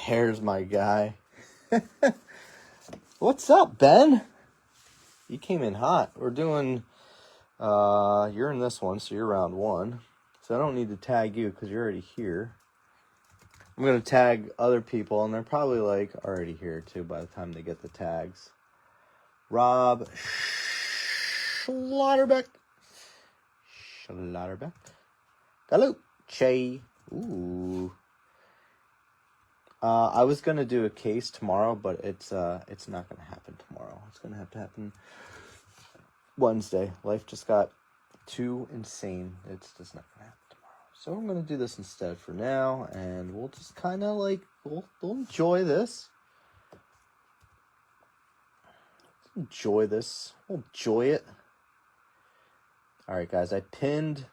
There's my guy. What's up, Ben? You came in hot. We're doing, you're in this one, so you're round one. So I don't need to tag you because you're already here. I'm going to tag other people, and they're probably, already here, too, by the time they get the tags. Rob Schlotterbeck. Hello, Che. Ooh. I was going to do a case tomorrow, but it's not going to happen tomorrow. It's going to have to happen Wednesday. Life just got too insane. It's just not going to happen tomorrow. So I'm going to do this instead for now, and we'll just kind of we'll enjoy this. Enjoy this. We'll enjoy it. All right, guys. I pinned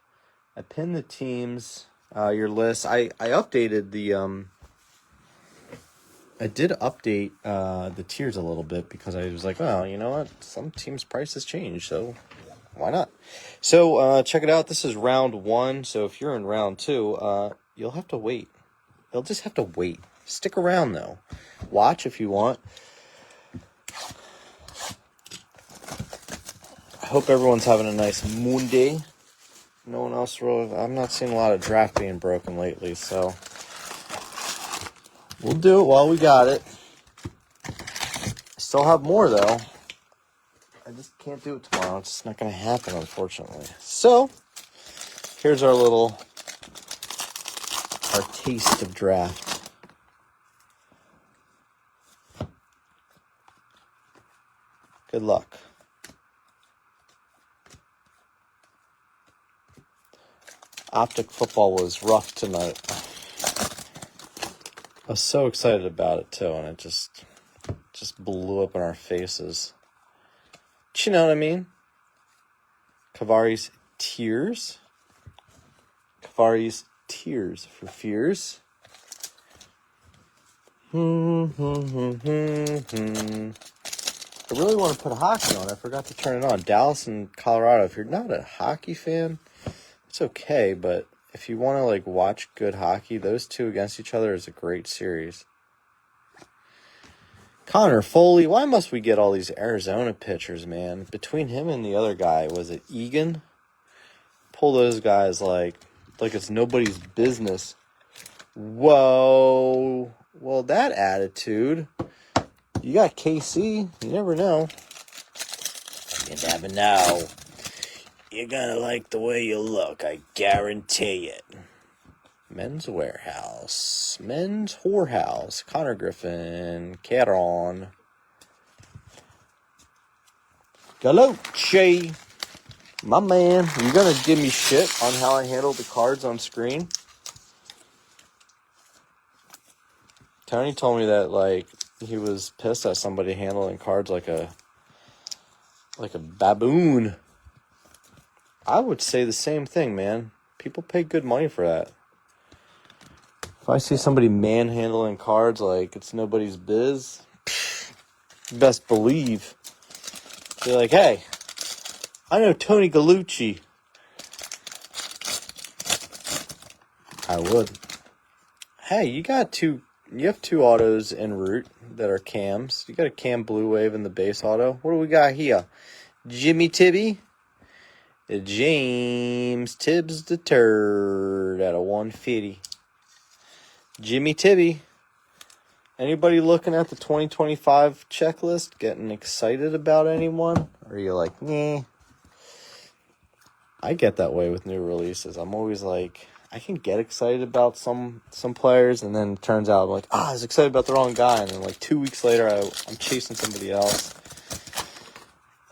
the teams, your list. I updated the I did update the tiers a little bit because I was like, well, you know what? Some teams' prices change, so why not? So check it out. This is round one. So if you're in round two, you'll have to wait. You'll just have to wait. Stick around, though. Watch if you want. I hope everyone's having a nice Monday. No one else really. I'm not seeing a lot of draft being broken lately, so we'll do it while we got it. Still have more, though. I just can't do it tomorrow. It's just not going to happen, unfortunately. So, here's our taste of draft. Good luck. Optic football was rough tonight. I was so excited about it, too, and it just blew up in our faces. Do you know what I mean? Kavari's Tears. Kavari's Tears for Fears. I really want to put hockey on. I forgot to turn it on. Dallas and Colorado. If you're not a hockey fan, it's okay, but if you want to watch good hockey, those two against each other is a great series. Connor Foley, why must we get all these Arizona pitchers, man? Between him and the other guy, was it Egan? Pull those guys like it's nobody's business. Whoa. Well, that attitude. You got KC. You never know. You never know. You're gonna like the way you look, I guarantee it. Men's Warehouse. Men's Whorehouse. Connor Griffin. Caron. Galoche. My man. You gonna give me shit on how I handle the cards on screen? Tony told me that, he was pissed at somebody handling cards like a baboon. I would say the same thing, man. People pay good money for that. If I see somebody manhandling cards like it's nobody's biz, best believe. Be like, hey, I know Tony Gallucci. I would. Hey, you have two autos en route that are cams. You got a cam Blue Wave in the base auto. What do we got here? Jimmy Tibby. James Tibbs the Turd at a 150. Jimmy Tibby. Anybody looking at the 2025 checklist getting excited about anyone? Or are you like, nah? I get that way with new releases. I'm always like, I can get excited about some players, and then it turns out I'm like, I was excited about the wrong guy. And then 2 weeks later, I'm chasing somebody else.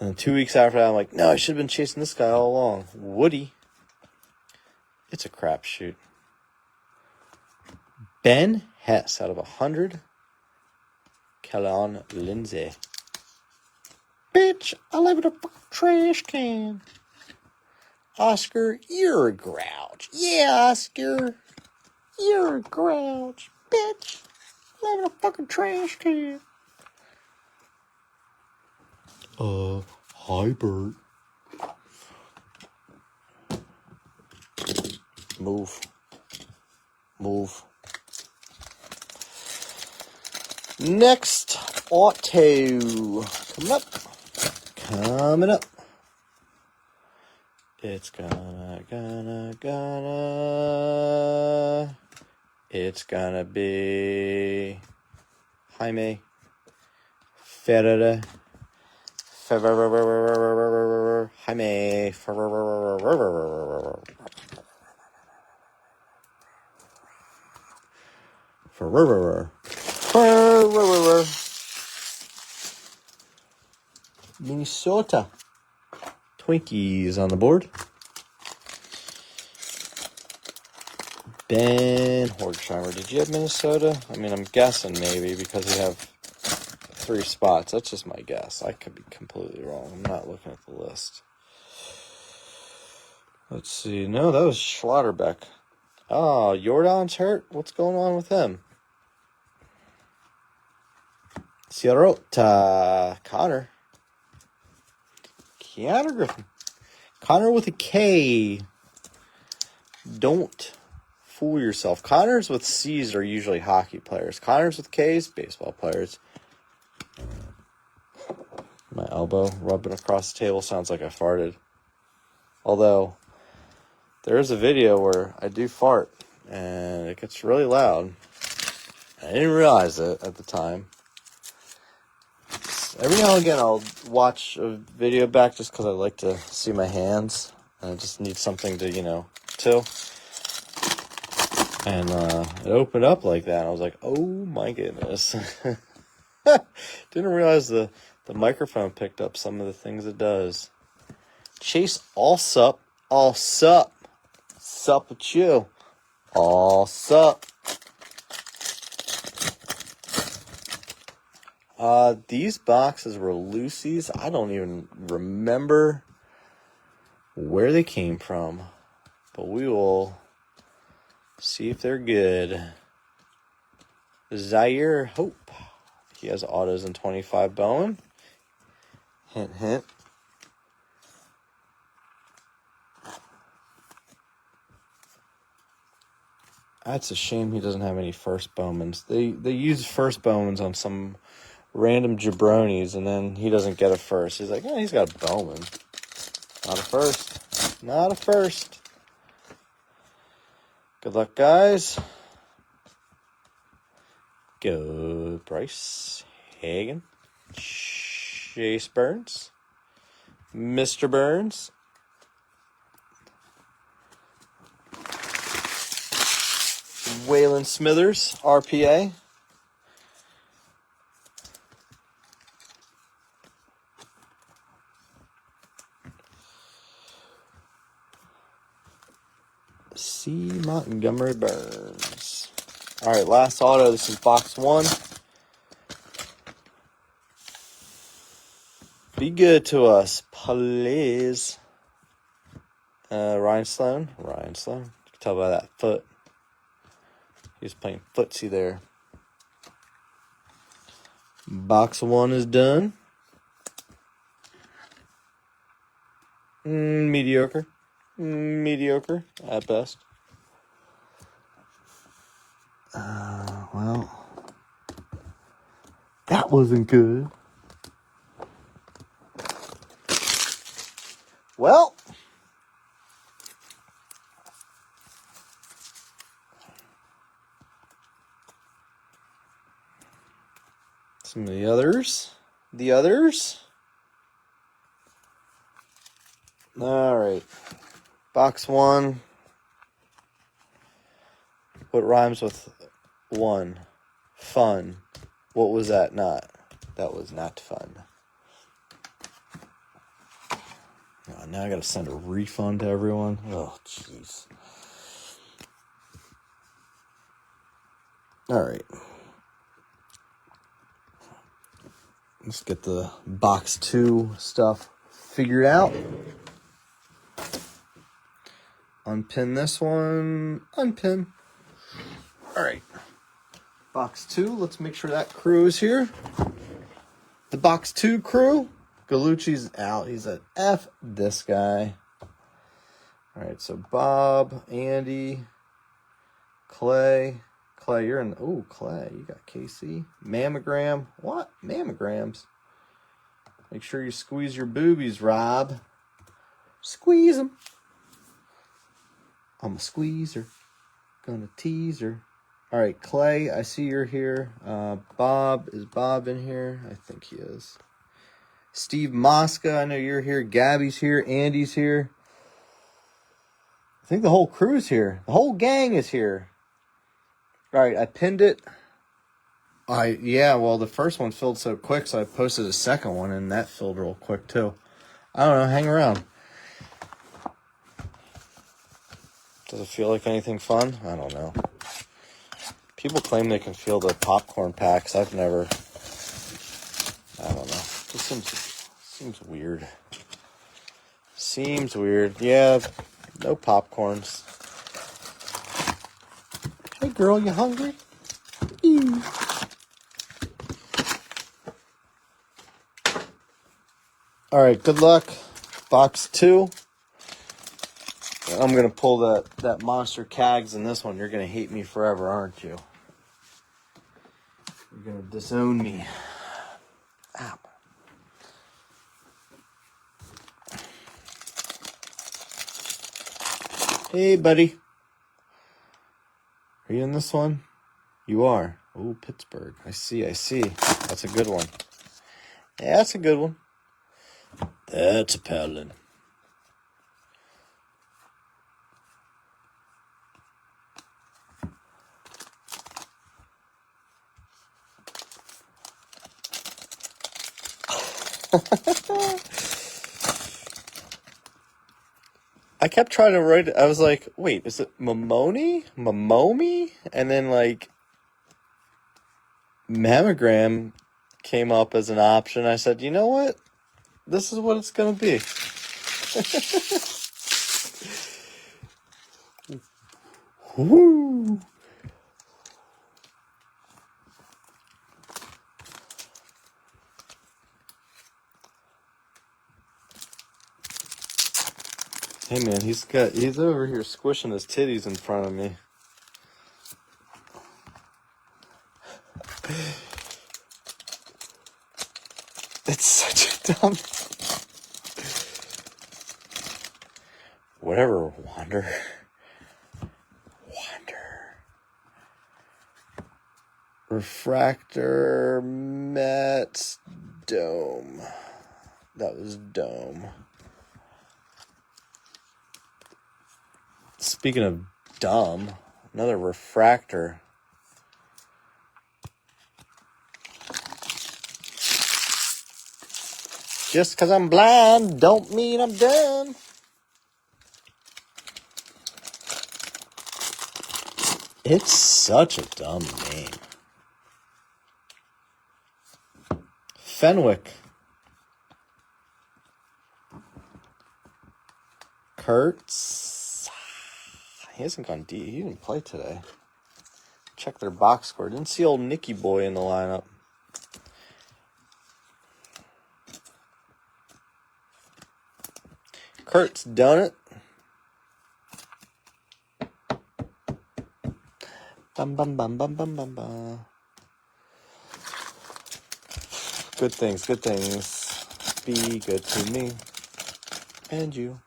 And then 2 weeks after that, I'm like, no, I should have been chasing this guy all along. Woody. It's a crapshoot. Ben Hess out of 100. Kellen Lindsay. Bitch, I live in a fucking trash can. Oscar, you're a grouch. Yeah, Oscar. You're a grouch. Bitch, I live in a fucking trash can. Hi, Bert. Move. Next auto coming up. It's gonna be Jaime Ferreira. Jaime Ferreira. Minnesota Twinkies on the board. Ben Horkheimer. Did you have Minnesota? I mean, I'm guessing maybe because you have 3 spots. That's just my guess. I could be completely wrong. I'm not looking at the list. Let's see. No, that was Schlotterbeck. Oh, Jordan's hurt? What's going on with him? Sierrota. Connor Griffin. Connor with a K. Don't fool yourself. Connors with C's are usually hockey players. Connors with K's, baseball players. My elbow rubbing across the table sounds like I farted. Although, there is a video where I do fart, and it gets really loud. I didn't realize it at the time. Every now and again, I'll watch a video back just because I like to see my hands. And I just need something to, till. And it opened up like that. I was like, oh my goodness. Didn't realize the microphone picked up some of the things it does. Chase Allsup. Allsup. Sup with you. Allsup. These boxes were Lucy's. I don't even remember where they came from. But we will see if they're good. Zaire Hope. He has autos in 25 Bowen. Hint, hint. That's a shame he doesn't have any first Bowmans. They use first Bowmans on some random jabronis, and then he doesn't get a first. He's like, oh, he's got a Bowman. Not a first. Not a first. Good luck, guys. Go Bryce Hagan. Chase Burns. Mr. Burns. Waylon Smithers, RPA. C. Montgomery Burns. All right, last auto. This is box 1. Be good to us, please. Ryan Sloan. You can tell by that foot. He was playing footsie there. Box 1 is done. Mediocre. Mediocre at best. Well, that wasn't good. Well, some of the others. All right. Box 1. What rhymes with 1? Fun. What was that not? That was not fun. Oh, now I gotta send a refund to everyone. Oh, jeez. All right. Let's get the box 2 stuff figured out. Unpin this one. Unpin. All right. Box 2. Let's make sure that crew is here. The box 2 crew. Gallucci's out. He's at F. This guy. All right. So Bob, Andy, Clay, Clay, you're in. Oh, Clay, you got KC. Mammogram. What? Mammograms? Make sure you squeeze your boobies, Rob. Squeeze them. I'm a squeezer. Gonna tease her. All right, Clay, I see you're here. Bob, is Bob in here? I think he is. Steve Mosca, I know you're here. Gabby's here. Andy's here. I think the whole crew's here. The whole gang is here. All right, I pinned it. Yeah, well, the first one filled so quick, so I posted a second one, and that filled real quick, too. I don't know, hang around. Does it feel like anything fun? I don't know. People claim they can feel the popcorn packs. I've never. I don't know. It seems weird. Seems weird. Yeah, no popcorns. Hey, girl, you hungry? Ew. All right, good luck. Box 2. I'm going to pull that Monster Cags in this one. You're going to hate me forever, aren't you? You're going to disown me. Ow. Hey, buddy. Are you in this one? You are. Oh, Pittsburgh. I see. That's a good one. Yeah, that's a good one. That's a paddling. I kept trying to write it. I was like, wait, is it Mamoni? Mamomi? And then, like, mammogram came up as an option. I said, you know what? This is what it's going to be. Woo! Hey man, he's over here squishing his titties in front of me. It's such a dumb. Whatever, Wander. Refractor, Mets, Dome. That was Dome. Speaking of dumb, another refractor. Just because I'm blind don't mean I'm dumb. It's such a dumb name. Fenwick. Kurtz. He hasn't gone deep. He didn't play today. Check their box score. Didn't see old Nicky Boy in the lineup. Kurtz done it. Bum bum bum bum bum bum bum. Good things, good things. Be good to me and you.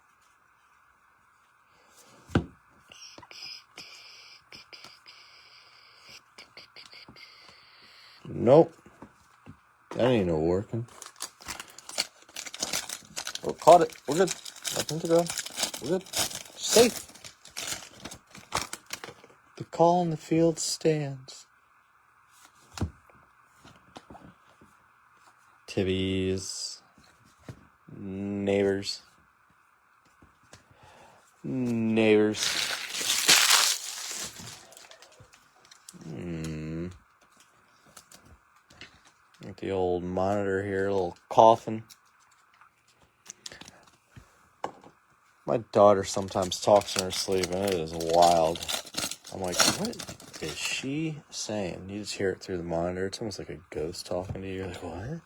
Nope. That ain't no working. Oh, caught it. We're good. Nothing to go. We're good. Safe. The call in the field stands. Tibbies. Neighbors. Like the old monitor here, a little coffin. My daughter sometimes talks in her sleep, and it is wild. I'm like, what is she saying? You just hear it through the monitor. It's almost like a ghost talking to you. You're like, what?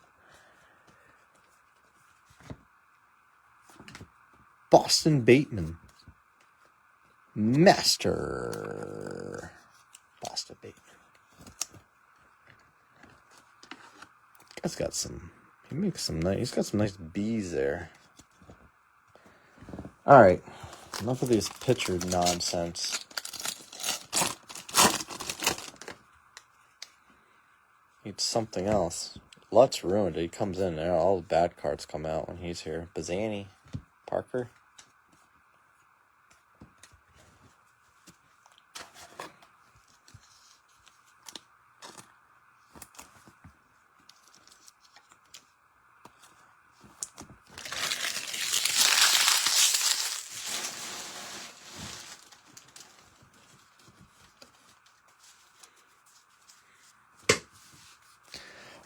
Boston Bateman. Master. Pasta bait. He's got some. He makes some nice. He's got some nice bees there. All right, enough of these pictured nonsense. Need something else. Lutz ruined it. He comes in there. All the bad cards come out when he's here. Bazzani, Parker.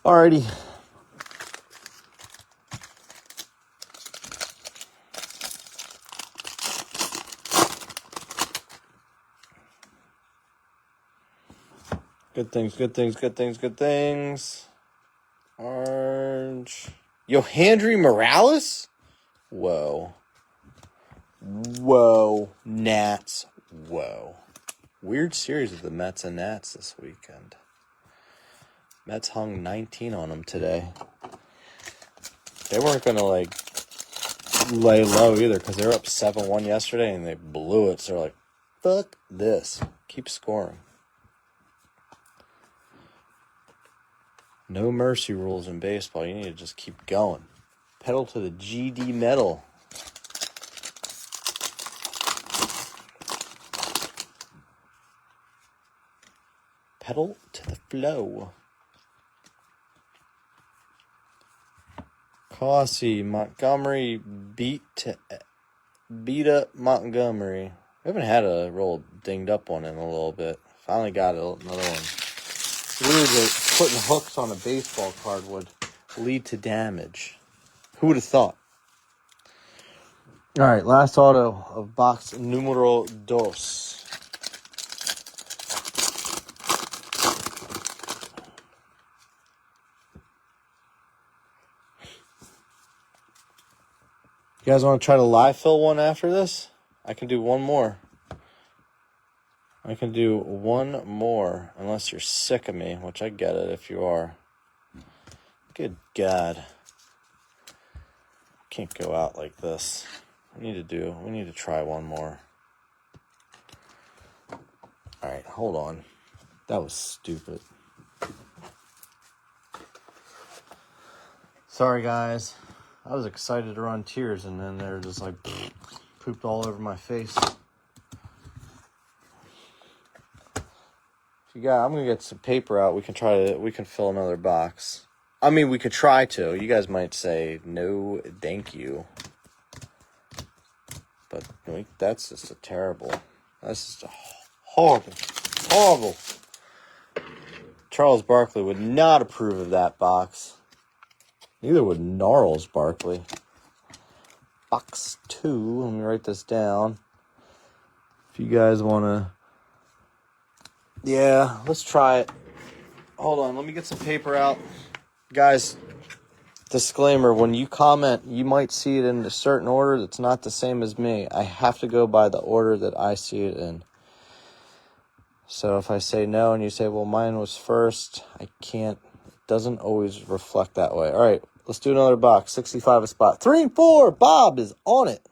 Alrighty. Good things, good things, good things, good things. Orange. Yohandry Morales? Whoa. Whoa. Nats. Whoa. Weird series of the Mets and Nats this weekend. Mets hung 19 on them today. They weren't going to, lay low either because they were up 7-1 yesterday and they blew it. So they're like, fuck this. Keep scoring. No mercy rules in baseball. You need to just keep going. Pedal to the GD metal. Pedal to the flow. Cossey, Montgomery beat up Montgomery. We haven't had a roll dinged up one in a little bit. Finally got another one. It's weird that putting hooks on a baseball card would lead to damage. Who would have thought? All right, last auto of box numero dos. You guys want to try to live fill one after this? I can do one more. Unless you're sick of me, which I get it if you are. Good God. Can't go out like this. We need to try one more. All right, hold on. That was stupid. Sorry, guys. I was excited to run tiers, and then they're just like pooped all over my face. I'm gonna get some paper out. We can fill another box. I mean, we could try to. You guys might say no, thank you. But that's just that's just a horrible. Charles Barkley would not approve of that box. Neither would Gnarls Barkley. Box 2. Let me write this down. If you guys want to... Yeah, let's try it. Hold on, let me get some paper out. Guys, disclaimer, when you comment, you might see it in a certain order that's not the same as me. I have to go by the order that I see it in. So if I say no and you say, well, mine was first, I can't. Doesn't always reflect that way. All right, let's do another box. 65 a spot. 3 and 4. Bob is on it.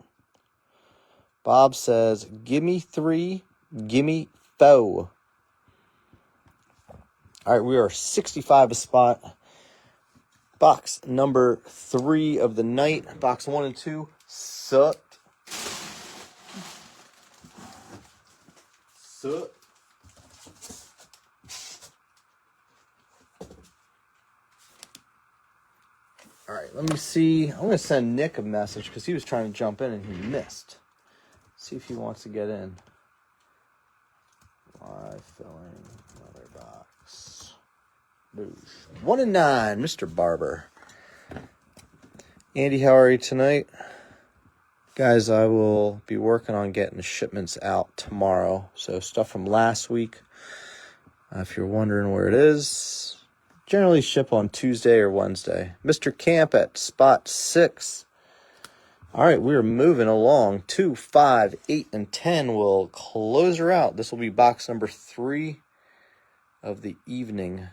Bob says, gimme 3, gimme 4. All right, we are 65 a spot. Box number 3 of the night. Box 1 and 2 sucked. All right, let me see. I'm going to send Nick a message because he was trying to jump in and he missed. See if he wants to get in. Live filling another box. Boosh. 1 and 9, Mr. Barber. Andy, how are you tonight? Guys, I will be working on getting the shipments out tomorrow. So stuff from last week, if you're wondering where it is, generally ship on Tuesday or Wednesday. Mr. Camp at spot 6. All right, we're moving along. 2, 5, 8, and 10 will close her out. This will be box number 3 of the evening.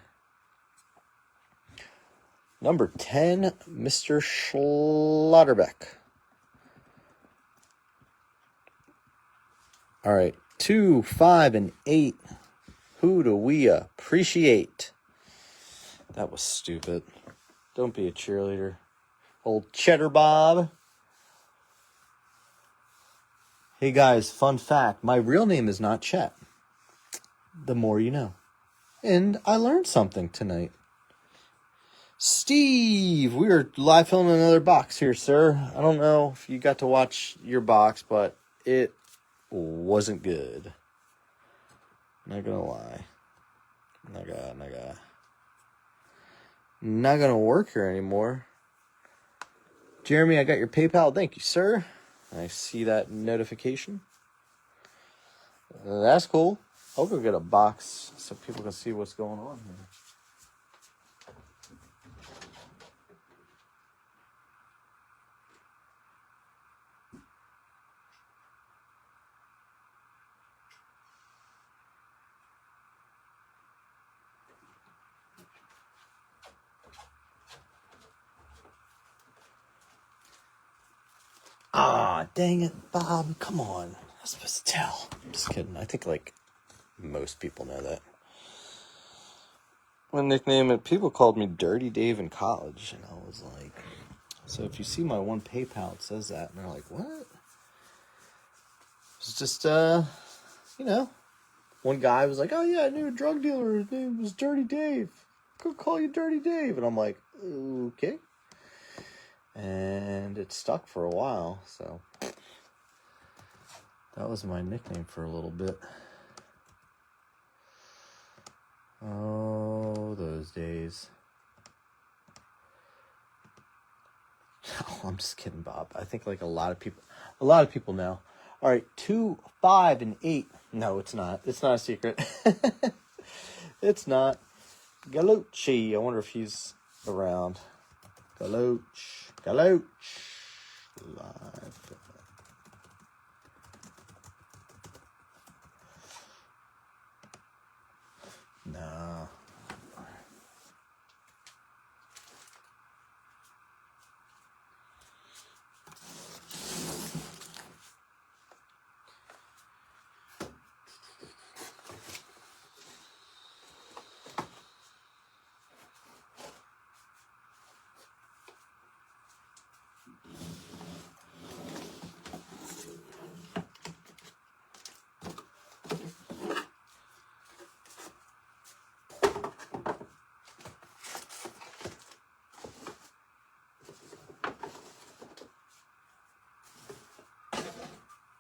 Number 10, Mr. Schlotterbeck. All right, 2, 5, and 8. Who do we appreciate? That was stupid. Don't be a cheerleader. Old Cheddar Bob. Hey guys, fun fact. My real name is not Chet. The more you know. And I learned something tonight. Steve, we are live filming another box here, sir. I don't know if you got to watch your box, but it wasn't good. Not gonna lie. Not gonna work here anymore. Jeremy, I got your PayPal. Thank you, sir. I see that notification. That's cool. I'll go get a box so people can see what's going on here. Ah, dang it, Bob. Come on. I was supposed to tell. I'm just kidding. I think, like, most people know that. My nickname, people called me Dirty Dave in college, and I was like, so if you see my one PayPal, it says that, and they're like, what? It's just, one guy was like, oh yeah, I knew a drug dealer, his name was Dirty Dave. Go call you Dirty Dave. And I'm like, okay. And it stuck for a while, so that was my nickname for a little bit. Oh, those days. Oh, I'm just kidding, Bob. I think like a lot of people know. All right, 2, 5, and 8. No, it's not. It's not a secret. It's not. Galucci. I wonder if he's around. Galuch. Live. No.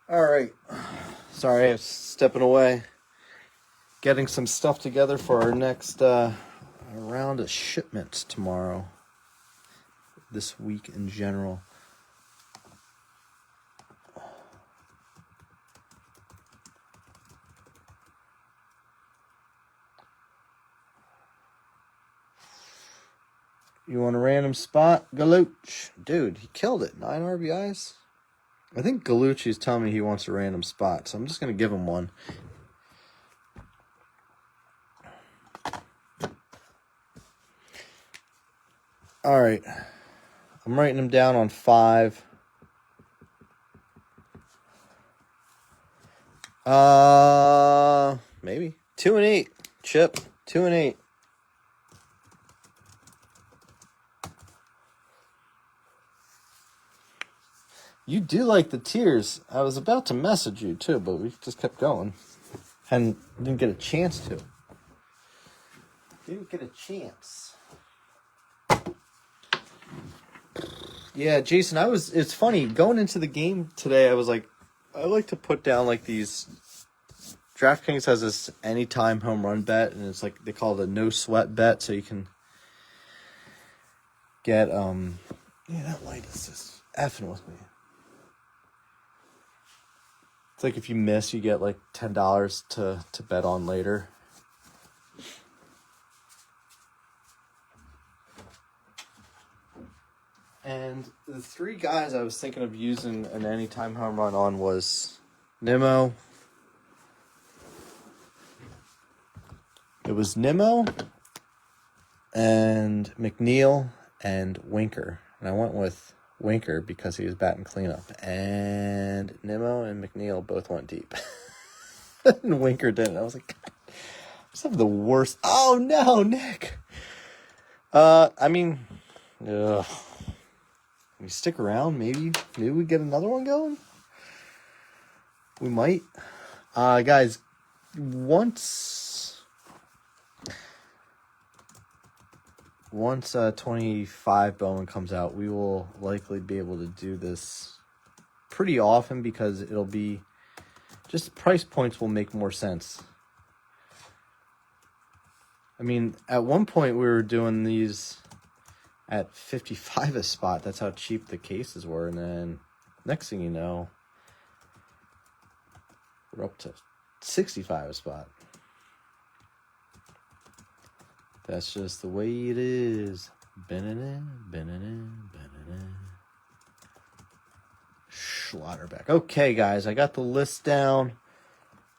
All right. Sorry, I was stepping away. Getting some stuff together for our next round of shipments tomorrow. This week in general. You want a random spot? Galuch. Dude, he killed it. 9 RBIs. I think Galucci's telling me he wants a random spot, so I'm just going to give him one. All right. I'm writing him down on 5. Maybe. 2 and 8. Chip. 2 and 8. You do like the tears. I was about to message you too, but we just kept going. And didn't get a chance to. Didn't get a chance. Yeah, Jason, it's funny, going into the game today, I was like, I like to put down like these, DraftKings has this anytime home run bet, and it's like, they call it a no sweat bet, so you can get, that light is just effing with me. It's like if you miss, you get like $10 to bet on later. And the 3 guys I was thinking of using an anytime home run on was Nimmo, It was Nimmo and McNeil and Winker. And I went with Winker because he was batting cleanup. And Nimmo and McNeil both went deep. And Winker didn't. I was like, I just have the worst. Oh, no, Nick. I mean, ugh. We stick around, maybe we get another one going. We might. Guys, once 25 Bowman comes out, we will likely be able to do this pretty often because it'll be just price points will make more sense. I mean, at one point we were doing these at 55 a spot. That's how cheap the cases were. And then next thing you know, we're up to 65 a spot. That's just the way it is. Schlotterbeck. Okay, guys, I got the list down.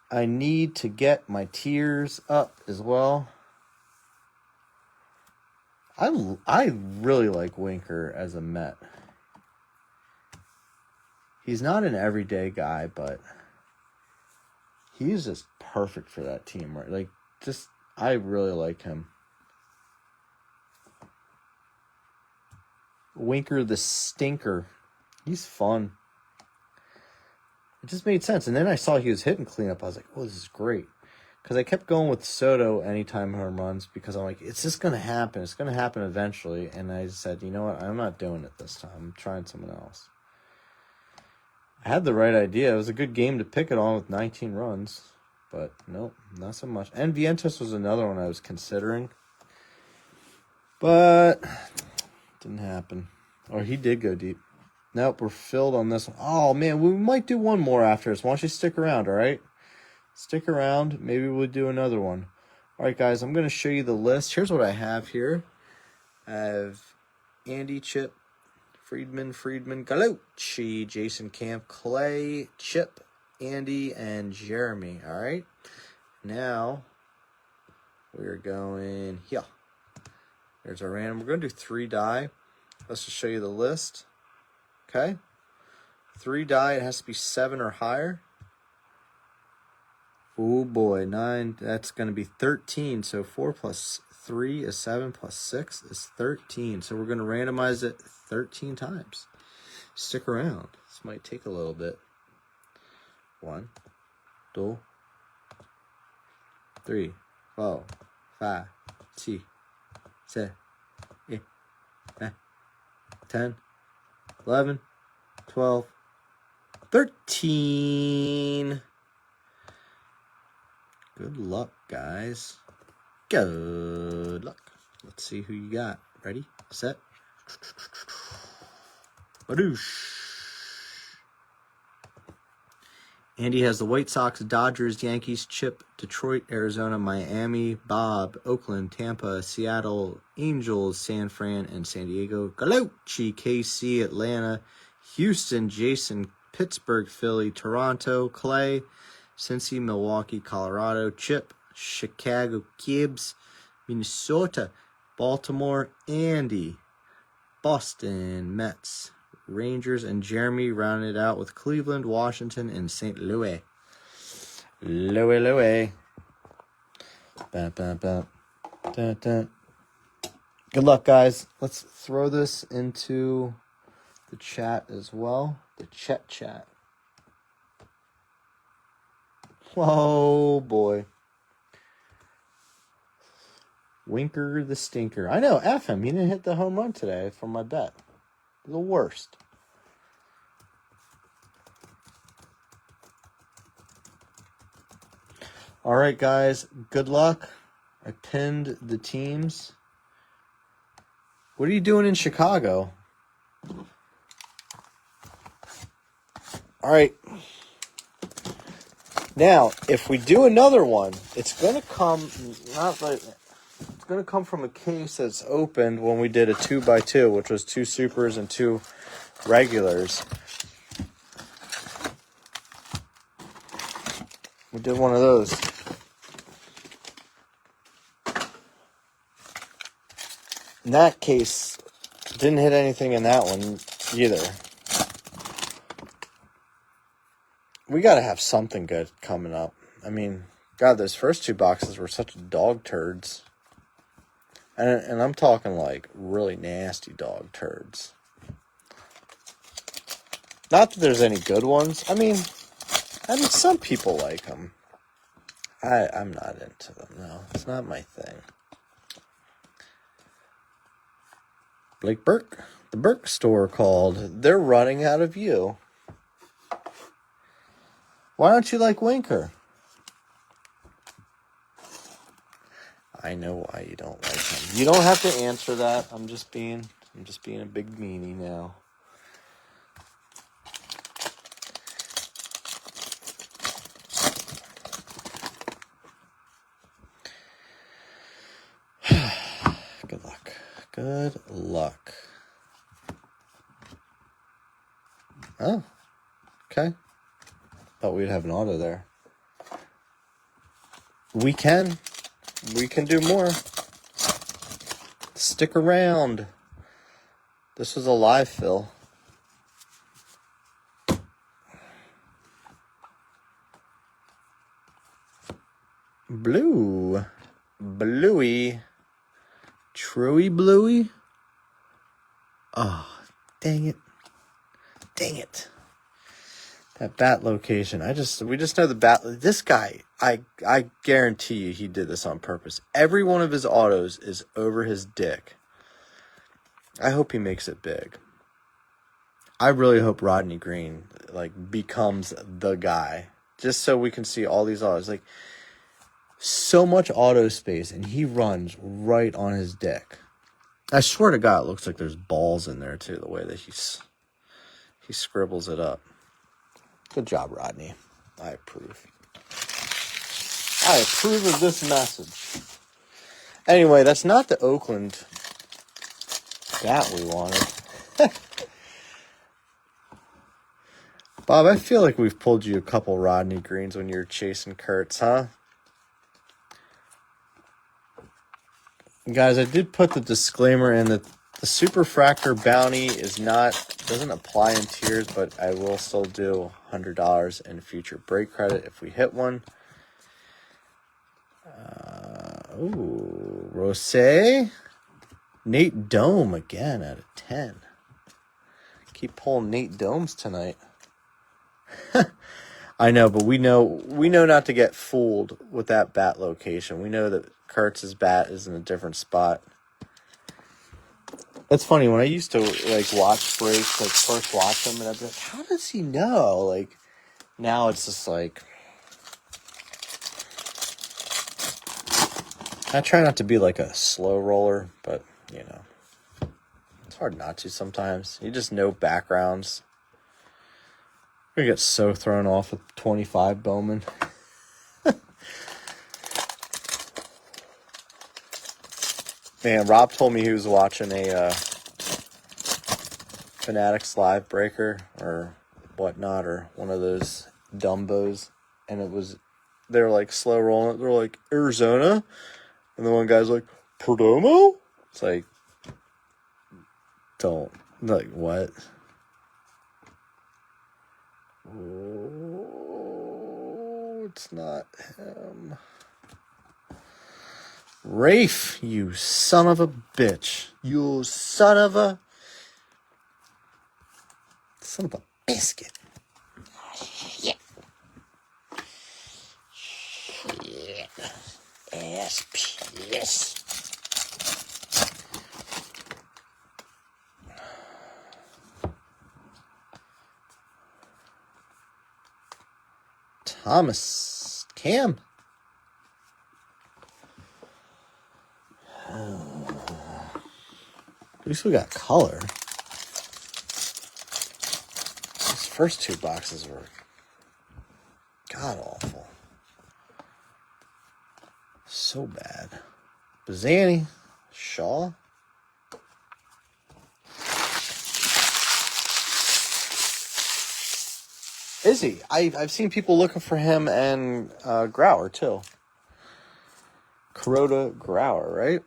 I need to get my tiers up as well. I really like Winker as a Met. He's not an everyday guy, but he's just perfect for that team, right? Like, just, I really like him. Winker the Stinker. He's fun. It just made sense. And then I saw he was hitting cleanup. I was like, oh, this is great. Because I kept going with Soto anytime home runs because I'm like, it's just going to happen. It's going to happen eventually. And I said, you know what? I'm not doing it this time. I'm trying someone else. I had the right idea. It was a good game to pick it on with 19 runs. But nope, not so much. And Vientos was another one I was considering. But didn't happen. Or he did go deep. Nope, we're filled on this one. Oh, man, we might do one more after this. Why don't you stick around, all right? Stick around. Maybe we'll do another one. All right, guys, I'm going to show you the list. Here's what I have here. I have Andy, Chip, Friedman, Gallucci, Jason Camp, Clay, Chip, Andy, and Jeremy. All right? Now, we're going here. There's our random. We're going to do 3 die. Let's just show you the list. Okay? 3 die. It has to be 7 or higher. Oh boy, 9, that's going to be 13. So 4 plus 3 is 7 plus 6 is 13. So we're going to randomize it 13 times. Stick around. This might take a little bit. 1, 2, 3, 4, 5, 6, 7, 8, 9, 10, 11, 12, 13. Good luck, guys. Good luck. Let's see who you got. Ready, set, badoosh. Andy has the White Sox, Dodgers, Yankees, Chip, Detroit, Arizona, Miami, Bob, Oakland, Tampa, Seattle, Angels, San Fran, and San Diego. Gallucci, KC, Atlanta, Houston, Jason, Pittsburgh, Philly, Toronto, Clay, Cincy, Milwaukee, Colorado, Chip, Chicago, Gibbs, Minnesota, Baltimore, Andy, Boston, Mets, Rangers, and Jeremy rounded out with Cleveland, Washington, and St. Louis. Louis. Ba, ba, ba. Da, da. Good luck, guys. Let's throw this into the chat as well. The chat. Oh, boy. Winker the Stinker. I know, F him. He didn't hit the home run today for my bet. The worst. All right, guys. Good luck. I pinned the teams. What are you doing in Chicago? All right. Now, if we do another one, it's going to come not like it's going to come from a case that's opened when we did a 2x2, which was 2 supers and 2 regulars. We did one of those. In that case, didn't hit anything in that one either. We got to have something good coming up. I mean, God, those first two boxes were such dog turds. And I'm talking like really nasty dog turds. Not that there's any good ones. I mean, some people like them. I'm not into them, no. It's not my thing. Blake Burke. The Burke store called. They're running out of you. Why don't you like Winker? I know why you don't like him. You don't have to answer that. I'm just being a big meanie now. Good luck. Good luck. Oh, okay. Thought we'd have an auto there. We can do more. Stick around. This was a live fill. Blue. Bluey. Truey Bluey. Oh, dang it. Dang it. That bat location. We just know the bat. This guy, I guarantee you he did this on purpose. Every one of his autos is over his dick. I hope he makes it big. I really hope Rodney Green becomes the guy. Just so we can see all these autos. So much auto space, and he runs right on his dick. I swear to God, it looks like there's balls in there too, the way that he scribbles it up. Good job, Rodney. I approve. I approve of this message. Anyway, that's not the Oakland bat we wanted. Bob, I feel like we've pulled you a couple Rodney Greens when you're chasing Kurtz, huh? Guys, I did put the disclaimer in that the Superfractor bounty doesn't apply in tiers, but I will still do $100 in future break credit if we hit one. Rosé. Nate Dome again out of 10. Keep pulling Nate Domes tonight. I know, but we know not to get fooled with that bat location. We know that Kurtz's bat is in a different spot. That's funny. When I used to watch breaks, first watch them, and I'd be like, "How does he know?" Now it's just I try not to be a slow roller, but it's hard not to sometimes. You just know backgrounds. I get so thrown off with 25 Bowman. Man, Rob told me he was watching a Fanatics Live Breaker or whatnot, or one of those Dumbos, and they were slow rolling it. They're like, Arizona, and the one guy's like, Perdomo? It's what? Oh, it's not him. Rafe, you son of a bitch. You son of a biscuit. Shit. Shit. Ass piss. Thomas. Cam. At least we got color. These first two boxes were god awful. So bad. Bazzani. Shaw. Is he? I've seen people looking for him and Grauer too. Kuroda Grauer, right?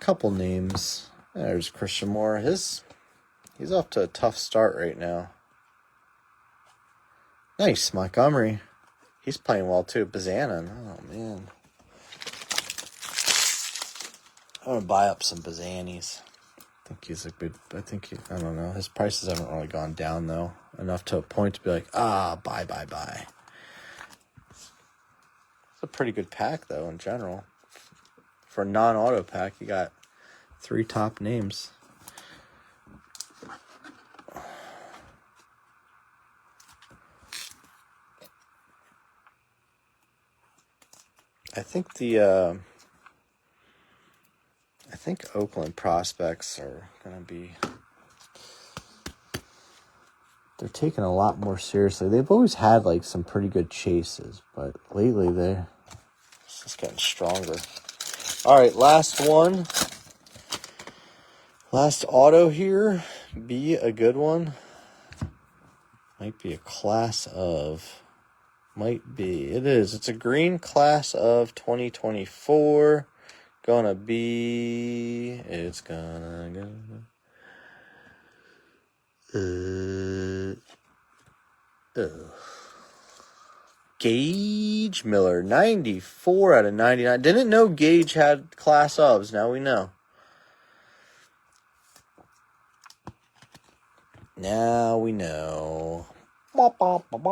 couple names. There's Christian Moore. He's off to a tough start right now. Nice, Montgomery. He's playing well too. Bazanin. Oh man. I'm gonna buy up some Bazanis. I think he's a good. I don't know. His prices haven't really gone down though enough to a point to be like, buy. It's a pretty good pack though in general. For a non-auto pack, you got 3 top names. I think Oakland prospects are going to be... They're taken a lot more seriously. They've always had, like, some pretty good chases, but lately they're just getting stronger. All right, last one. Last auto here. Be a good one. Might be a class of... Might be. It is. It's a green class of 2024. Gonna be... It's gonna go... Gage Miller, 94 out of 99. Didn't know Gage had class ofs. Now we know. Now we know. Ba, ba, ba, ba.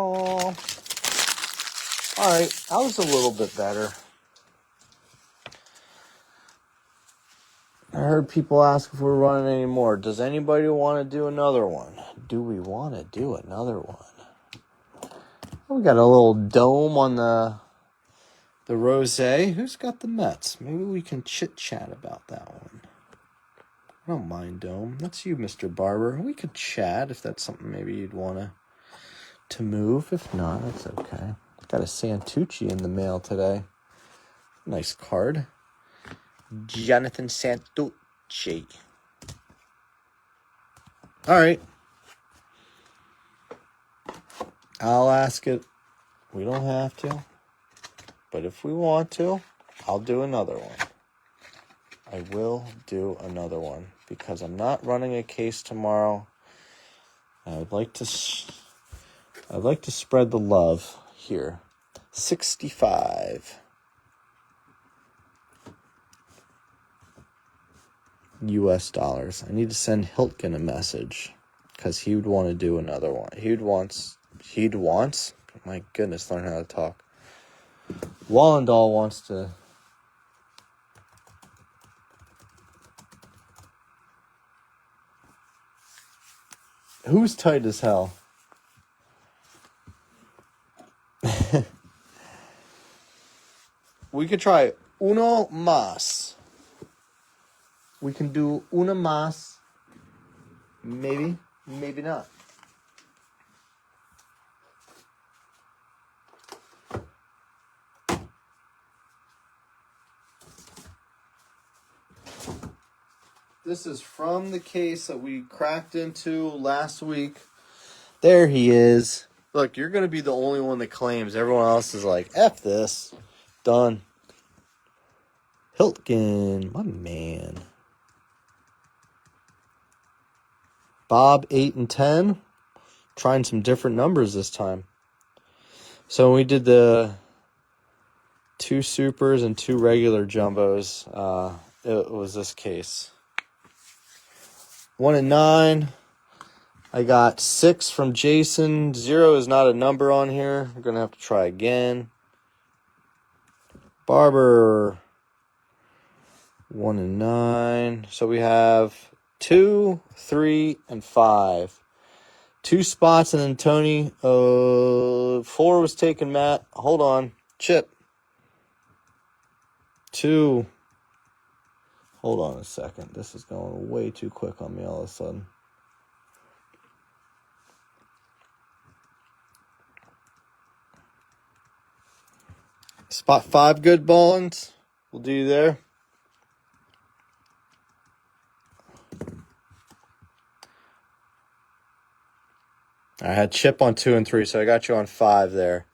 All right, that was a little bit better. I heard people ask if we're running any more. Does anybody want to do another one? Do we want to do another one? We got a little dome on the rosé. Who's got the Mets? Maybe we can chit-chat about that one. I don't mind dome. That's you, Mr. Barber. We could chat if that's something maybe you'd want to move. If not, that's okay. Got a Santucci in the mail today. Nice card. Jonathan Santucci. All right. I'll ask it. We don't have to. But if we want to, I'll do another one. I will do another one because I'm not running a case tomorrow. I'd like to spread the love here. 65 US dollars. I need to send Hiltgen a message because he would want to do another one. He'd wants. My goodness, learn how to talk. Wallendahl wants to. Who's tight as hell? We could try uno más. We can do una más. Maybe, maybe not. This is from the case that we cracked into last week. There he is. Look, you're going to be the only one that claims. Everyone else is like, F this. Done. Hiltgen, my man. Bob, 8 and 10. Trying some different numbers this time. So when we did the 2 supers and 2 regular jumbos, it was this case. 1 and 9. I got 6 from Jason. 0 is not a number on here. I'm going to have to try again. Barber. 1 and 9. So we have 2, 3, and 5. 2 spots and then Tony. 4 was taken, Matt. Hold on. Chip. 2. Hold on a second. This is going way too quick on me all of a sudden. Spot 5 good ballings. We'll do you there. I had Chip on 2 and 3, so I got you on 5 there.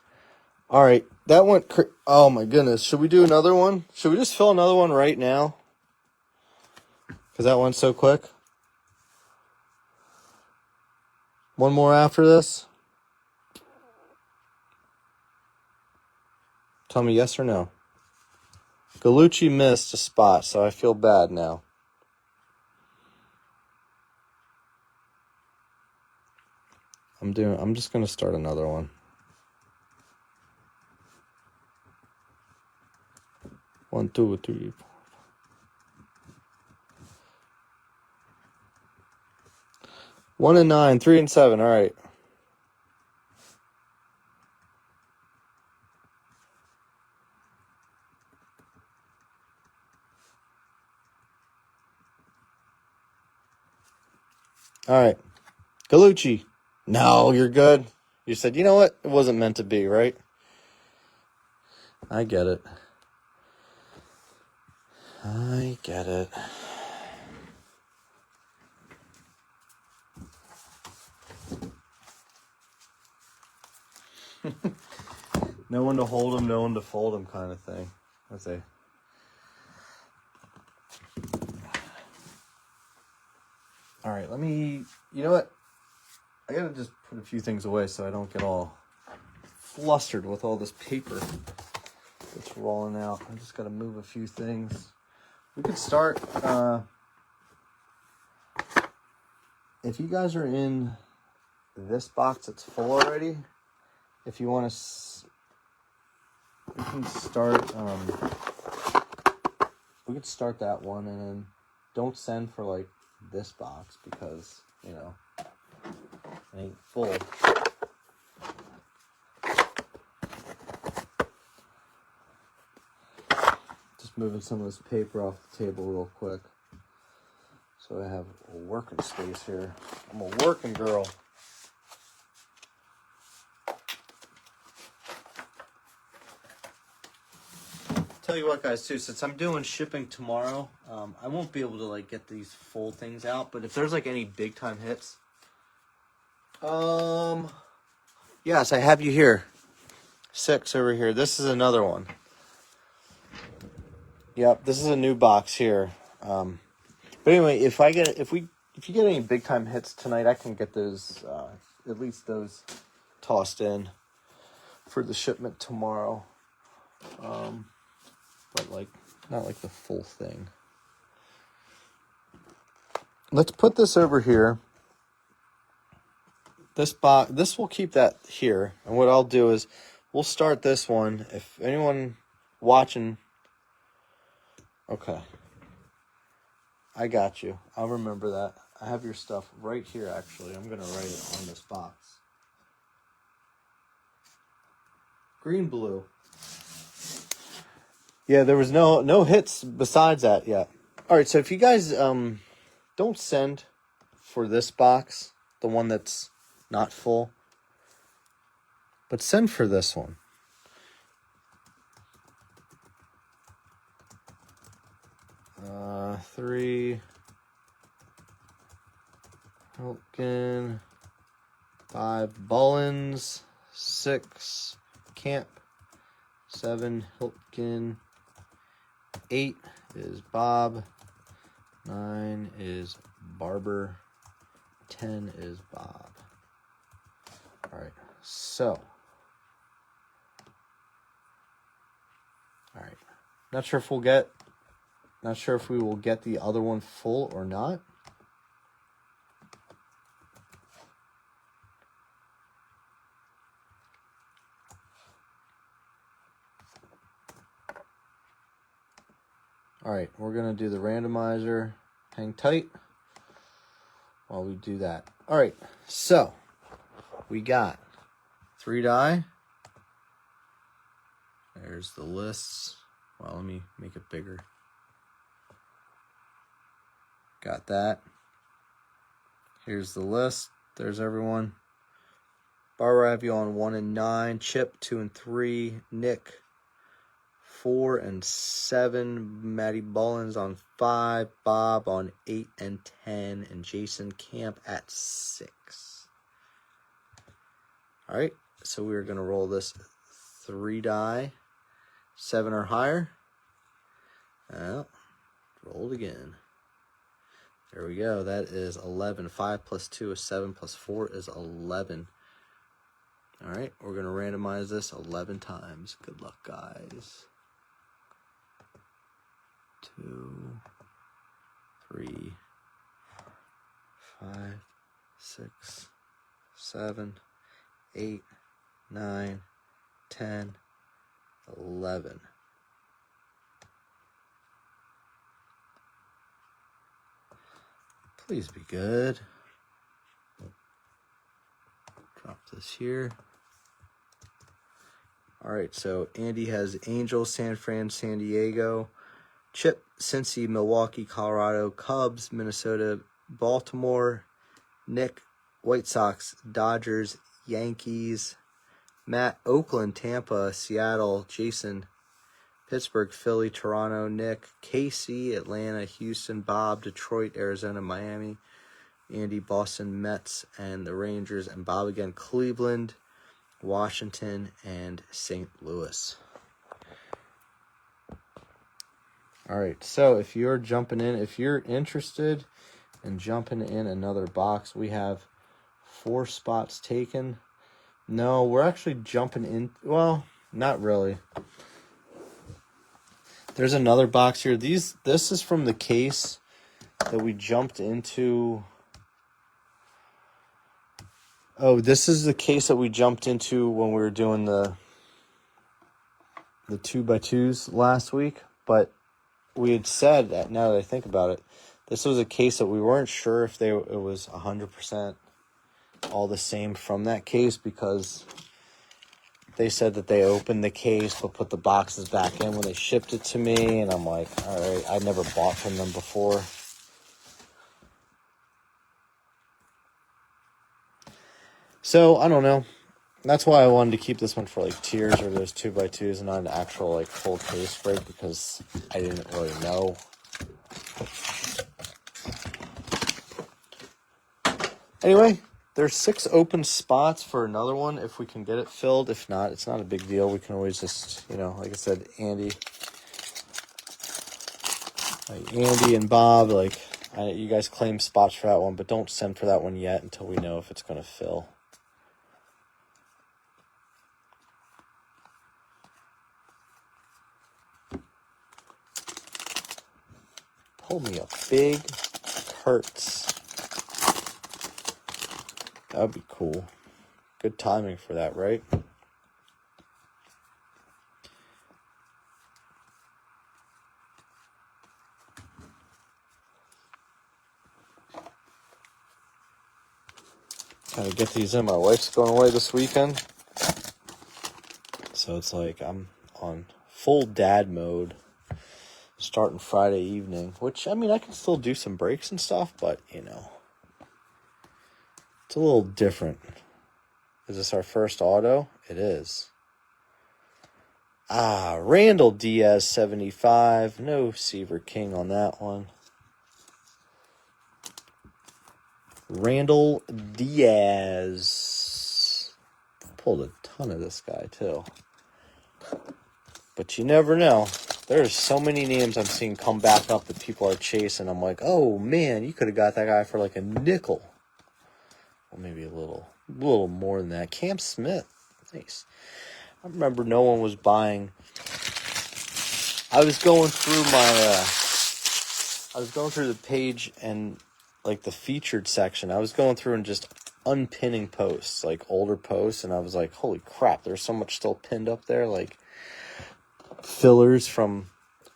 All right, that went. Oh my goodness, should we do another one? Should we just fill another one right now? Because that went so quick. One more after this. Tell me yes or no. Gallucci missed a spot, so I feel bad now. I'm just gonna start another one. One, two, three, four. 1 and 9, 3 and 7. All right. All right. Gallucci. No, you're good. You said, you know what? It wasn't meant to be, right? I get it. I get it. No one to hold him, no one to fold him kind of thing. Let's see. All right, you know what? I gotta just put a few things away so I don't get all flustered with all this paper that's rolling out. I just gotta move a few things. We could start, if you guys are in this box that's full already, if you want to, we can start that one, and then don't send for like this box because, you know, it ain't full. Just moving some of this paper off the table real quick so I have a working space here. I'm a working girl. Tell you what, guys, too, since I'm doing shipping tomorrow, I won't be able to like get these full things out, but if there's like any big time hits, yes, I have you here. 6 over here. This is another one. Yep, this is a new box here. But anyway, if you get any big time hits tonight, I can get those, at least those tossed in for the shipment tomorrow. But like, not like the full thing. Let's put this over here. This will keep that here. And what I'll do is we'll start this one. If anyone watching, okay. I got you. I'll remember that. I have your stuff right here, actually. I'm going to write it on this box. Green, blue. Yeah, there was no hits besides that yet. All right, so if you guys don't send for this box, the one that's not full, but send for this one. Three. Hilton. 5 Bullens. 6 Camp. 7 Hilton. 8 is Bob. 9 is Barber. 10 is Bob. All right, so. All right. Not sure if we will get the other one full or not. All right, we're going to do the randomizer. Hang tight while we do that. All right, so we got 3 die. There's the lists. Well, let me make it bigger. Got that. Here's the list. There's everyone. Barbara, I have you on 1 and 9. Chip, 2 and 3. Nick, 4 and 7. Maddie Bullens on 5. Bob on 8 and 10. And Jason Camp at 6. All right, so we're going to roll this 3 die. 7 or higher. Well, roll it again. There we go. That is 11. 5 plus 2 is 7 plus 4 is 11. All right, we're going to randomize this 11 times. Good luck, guys. 2, 3, 5, 6, 7, 8, 9, 10, 11. Please be good. Drop this here. All right, so Andy has Angels, San Fran, San Diego, Chip, Cincy, Milwaukee, Colorado, Cubs, Minnesota, Baltimore, Nick, White Sox, Dodgers, Yankees, Matt, Oakland, Tampa, Seattle, Jason, Pittsburgh, Philly, Toronto, Nick, KC, Atlanta, Houston, Bob, Detroit, Arizona, Miami, Andy, Boston, Mets, and the Rangers, and Bob again, Cleveland, Washington, and St. Louis. All right, so if you're jumping in, if you're interested in jumping in another box, we have 4 spots taken. No, we're actually jumping in. Well, not really. There's another box here. This is from the case that we jumped into. Oh, this is the case that we jumped into when we were doing the 2x2s last week. But we had said that, now that I think about it, this was a case that we weren't sure if it was 100% all the same from that case, because they said that they opened the case but put the boxes back in when they shipped it to me, and I'm like, all right, I never bought from them before. So, I don't know. That's why I wanted to keep this one for like tiers or those 2x2s and not an actual like full case break, because I didn't really know. Anyway, there's 6 open spots for another one if we can get it filled. If not, it's not a big deal. We can always just, like I said, Andy and Bob, you guys claim spots for that one, but don't send for that one yet until we know if it's going to fill. Pull me a big Kurtz. That would be cool. Good timing for that, right? Trying to get these in. My wife's going away this weekend. So it's like I'm on full dad mode starting Friday evening, which, I mean, I can still do some breaks and stuff, but, it's a little different. Is this our first auto? It is. Randall Diaz, 75. No Seaver King on that one. Randall Diaz. Pulled a ton of this guy, too. But you never know. There's so many names I'm seeing come back up that people are chasing. I'm like, oh, man, you could have got that guy for like a nickel. Or maybe a little more than that. Cam Smith. Nice. I remember no one was buying. I was going through the page and like the featured section. I was going through and just unpinning posts, like older posts, and I was like, holy crap, there's so much still pinned up there, like fillers from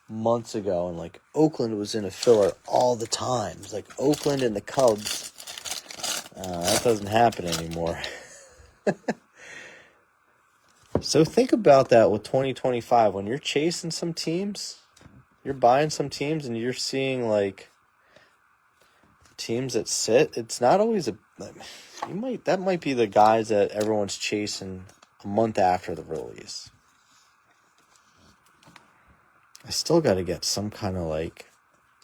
months ago, and like Oakland was in a filler all the time. It's like Oakland and the Cubs. That doesn't happen anymore. So think about that with 2025. When you're chasing some teams, you're buying some teams, and you're seeing like teams that sit. It's not always that might be the guys that everyone's chasing a month after the release. I still got to get some kind of like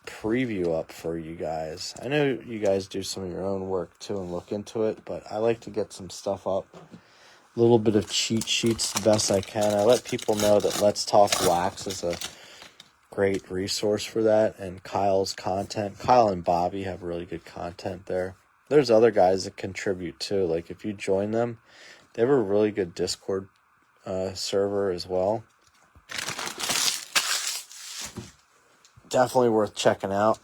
preview up for you guys. I know you guys do some of your own work too and look into it, but I like to get some stuff up. A little bit of cheat sheets the best I can. I let people know that Let's Talk Wax is a great resource for that, and Kyle's content. Kyle and Bobby have really good content there. There's other guys that contribute too. Like if you join them, they have a really good Discord server as well. Definitely worth checking out.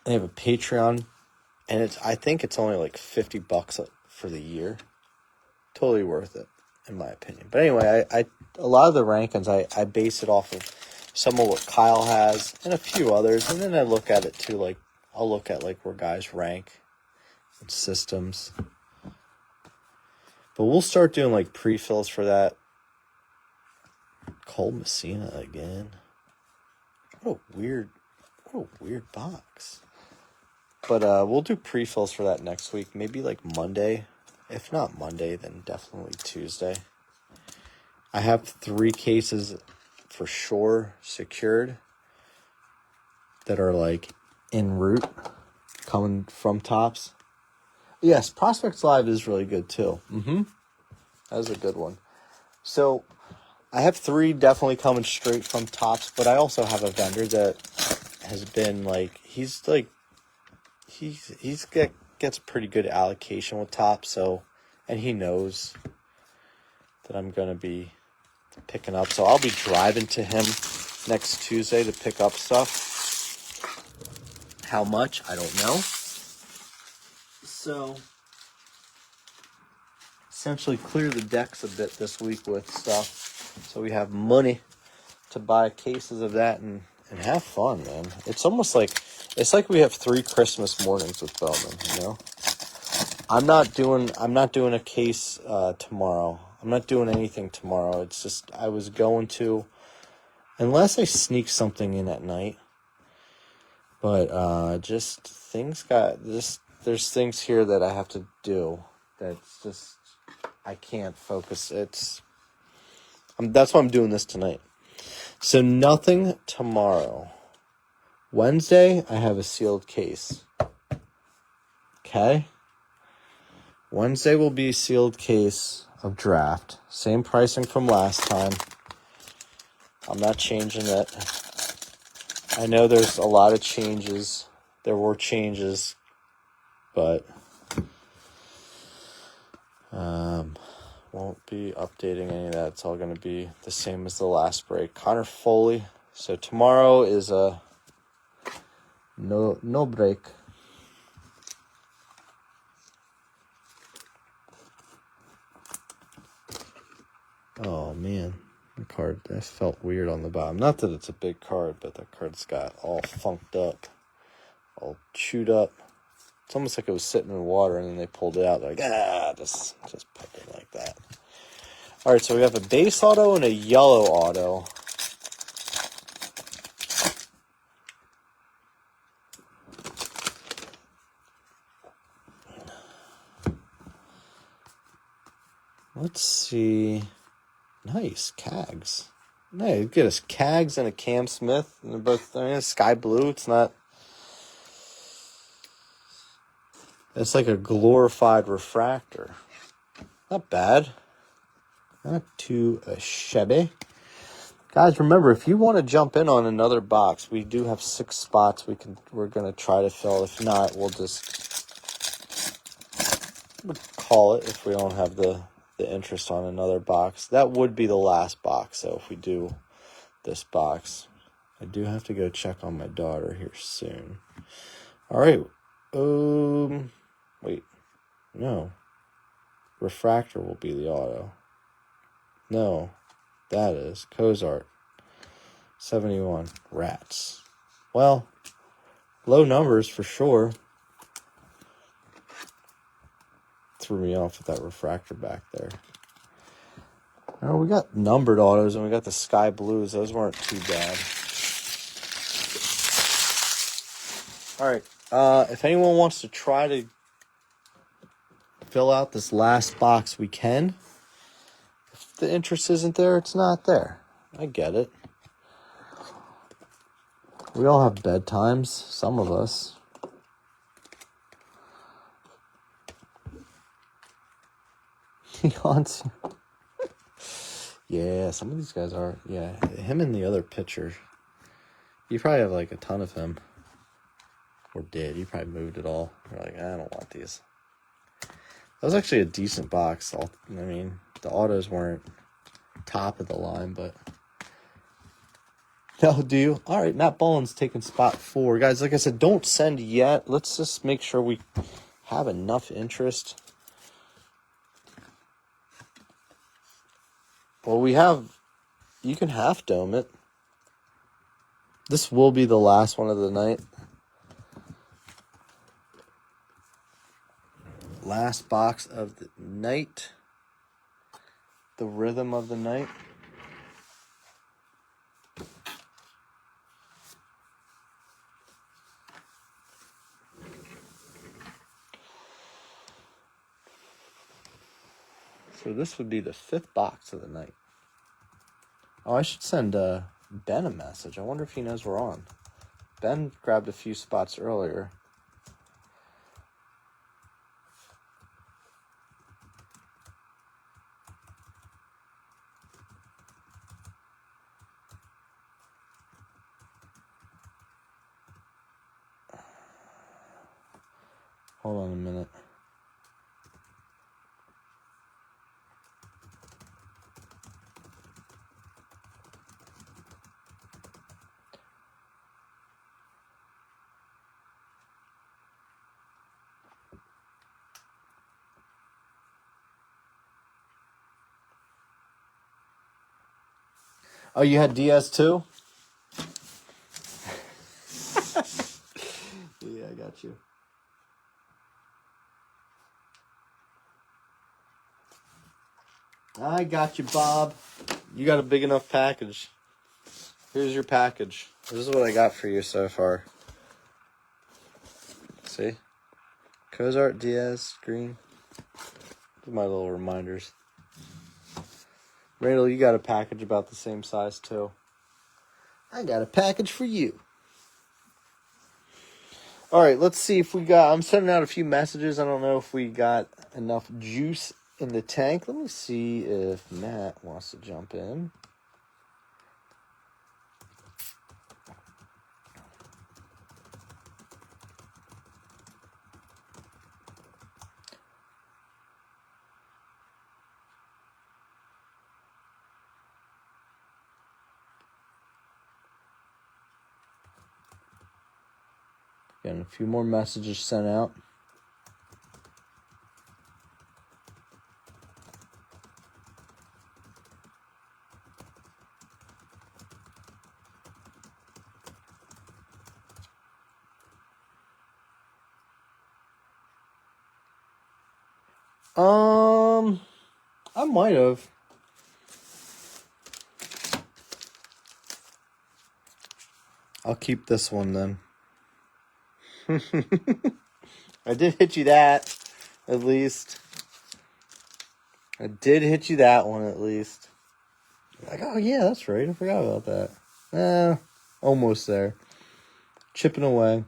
They have a Patreon, and I think it's only like $50 for the year. Totally worth it, in my opinion. But anyway, I a lot of the rankings I base it off of some of what Kyle has and a few others, and then I look at it too. Like I'll look at like where guys rank and systems. But we'll start doing like pre-fills for that. Cole Messina again. What a weird box. But we'll do pre-fills for that next week. Maybe like Monday. If not Monday, then definitely Tuesday. I have 3 cases for sure secured that are like en route coming from Topps. Yes, Prospects Live is really good too. That was a good one. So I have 3 definitely coming straight from Topps, but I also have a vendor that has been like, he gets pretty good allocation with Topps, so, and he knows that I'm going to be picking up. So I'll be driving to him next Tuesday to pick up stuff. How much? I don't know. So essentially clear the decks a bit this week with stuff. So we have money to buy cases of that and have fun, man. It's almost like, it's like we have 3 Christmas mornings with Bowman, you know? I'm not doing a case tomorrow. I'm not doing anything tomorrow. It's just, I was going to, unless I sneak something in at night. But just things there's things here that I have to do that's just, I can't focus. That's why I'm doing this tonight. So nothing tomorrow. Wednesday, I have a sealed case. Okay? Wednesday will be a sealed case of draft. Same pricing from last time. I'm not changing it. I know there's a lot of changes. There were changes, but won't be updating any of that. It's all going to be the same as the last break. Connor Foley. So tomorrow is a no break. Oh man, the card, that felt weird on the bottom. Not that it's a big card, but that card's got all funked up, all chewed up. It's almost like it was sitting in water and then they pulled it out. They're like, just put it like that. All right, so we have a base auto and a yellow auto. Let's see. Nice, Cags. No, you get us Cags and a Cam Smith. And they're both, sky blue. It's not. It's like a glorified refractor. Not bad. Not too shabby. Guys, remember, if you want to jump in on another box, we do have 6 spots we're going to try to fill. If not, we'll just call it if we don't have the interest on another box. That would be the last box, so if we do this box. I do have to go check on my daughter here soon. All right. Wait. No. Refractor will be the auto. No. That is Cozart. 71. Rats. Well, low numbers for sure. Threw me off with that refractor back there. Oh, we got numbered autos and we got the sky blues. Those weren't too bad. All right. If anyone wants to try to fill out this last box, we can. If the interest isn't there, it's not there. I get it. We all have bedtimes. Some of us. He haunts you. Yeah, some of these guys are. Yeah, him and the other pitcher. You probably have like a ton of him. Or did. You probably moved it all. You're like, I don't want these. That was actually a decent box. I mean, the autos weren't top of the line, but... No, do you? All right, Matt Boland's taking spot 4. Guys, like I said, don't send yet. Let's just make sure we have enough interest. Well, we have... You can half dome it. This will be the last one of the night. Last box of the night. The rhythm of the night. So this would be the 5th box of the night. Oh, I should send Ben a message. I wonder if he knows we're on. Ben grabbed a few spots earlier. Hold on a minute. Oh, you had Diaz too? Yeah, I got you. I got you, Bob. You got a big enough package. Here's your package. This is what I got for you so far. See? Cozart, Diaz, Green. My little reminders. Randall, you got a package about the same size too. I got a package for you. All right, let's see if we got... I'm sending out a few messages. I don't know if we got enough juice in the tank. Let me see if Matt wants to jump in. Getting a few more messages sent out. I might have. I'll keep this one then. I did hit you that, at least. I did hit you that one, at least. Like, oh yeah, that's right. I forgot about that. Almost there. Chipping away.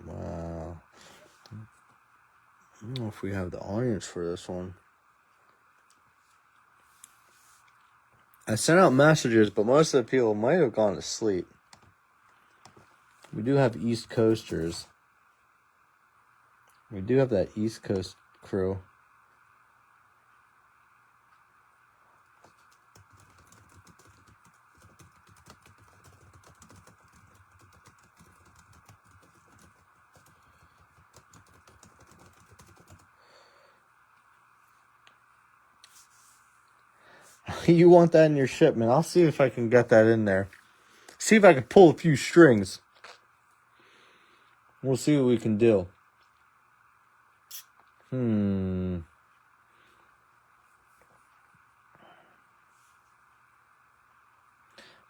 Wow. I don't know if we have the audience for this one. I sent out messages, but most of the people might have gone to sleep. We do have East Coasters. We do have that East Coast crew. You want that in your shipment? I'll see if I can get that in there. See if I can pull a few strings. We'll see what we can do.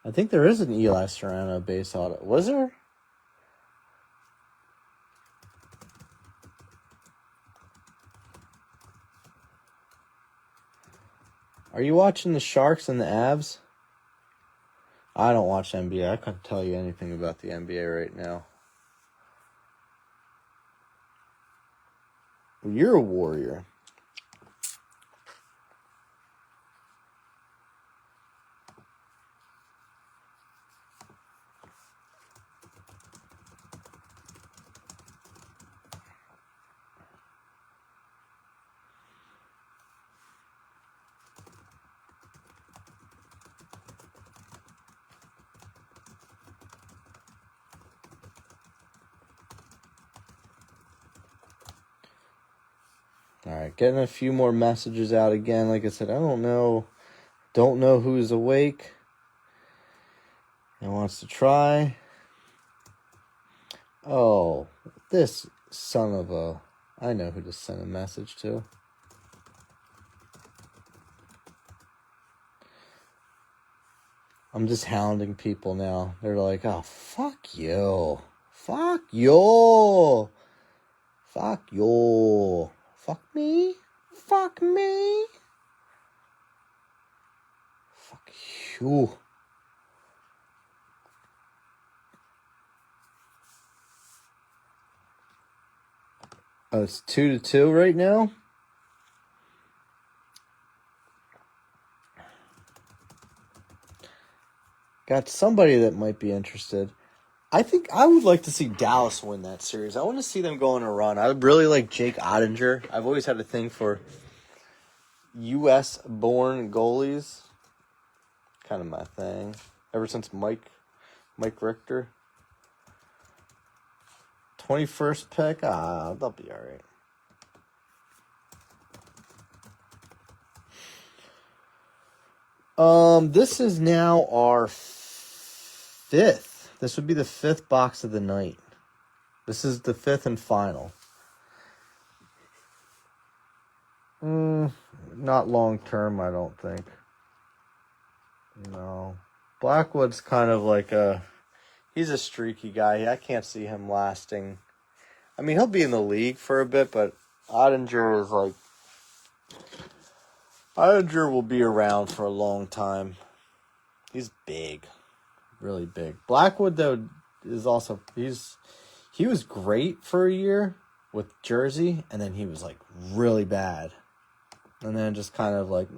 I think there is an Eli Serrano base audit. Was there? Are you watching the Sharks and the Avs? I don't watch NBA. I couldn't tell you anything about the NBA right now. You're a warrior. All right, getting a few more messages out again. Like I said, I don't know who's awake and wants to try. Oh, this son of a... I know who to send a message to. I'm just hounding people now. They're like, oh, fuck you. Fuck you. Fuck you. Fuck me. Fuck me. Fuck you. Oh, it's 2-2 right now? Got somebody that might be interested. I think I would like to see Dallas win that series. I want to see them go on a run. I really like Jake Ottinger. I've always had a thing for U.S.-born goalies. Kind of my thing. Ever since Mike Richter. 21st pick. They'll be all right. This is now our 5th. This would be the 5th box of the night. This is the 5th and final. Not long term, I don't think. No. Blackwood's kind of like he's a streaky guy. I can't see him lasting. I mean, he'll be in the league for a bit, but Ottinger is like... Ottinger will be around for a long time. He's big. Really big. Blackwood, though, is also... He was great for a year with Jersey, and then he was, like, really bad. And then just kind of like,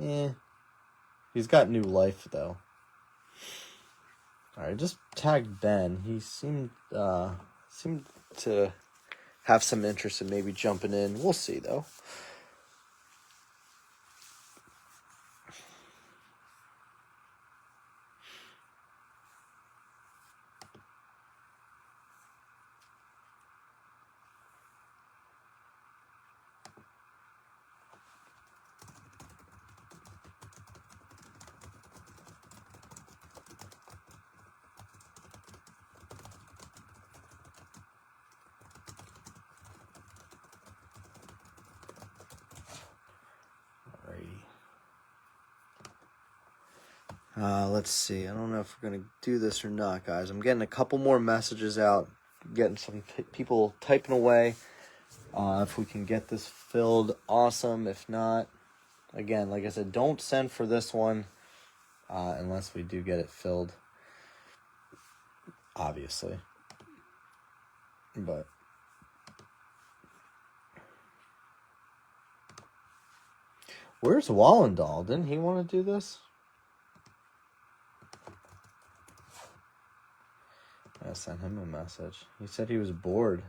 He's got new life, though. All right, just tagged Ben. He seemed to have some interest in maybe jumping in. We'll see, though. Let's see. I don't know if we're going to do this or not, guys. I'm getting a couple more messages out. Getting some people typing away. If we can get this filled, awesome. If not, again, like I said, don't send for this one unless we do get it filled. Obviously. But... where's Wallendahl? Didn't he want to do this? I sent him a message. He said he was bored.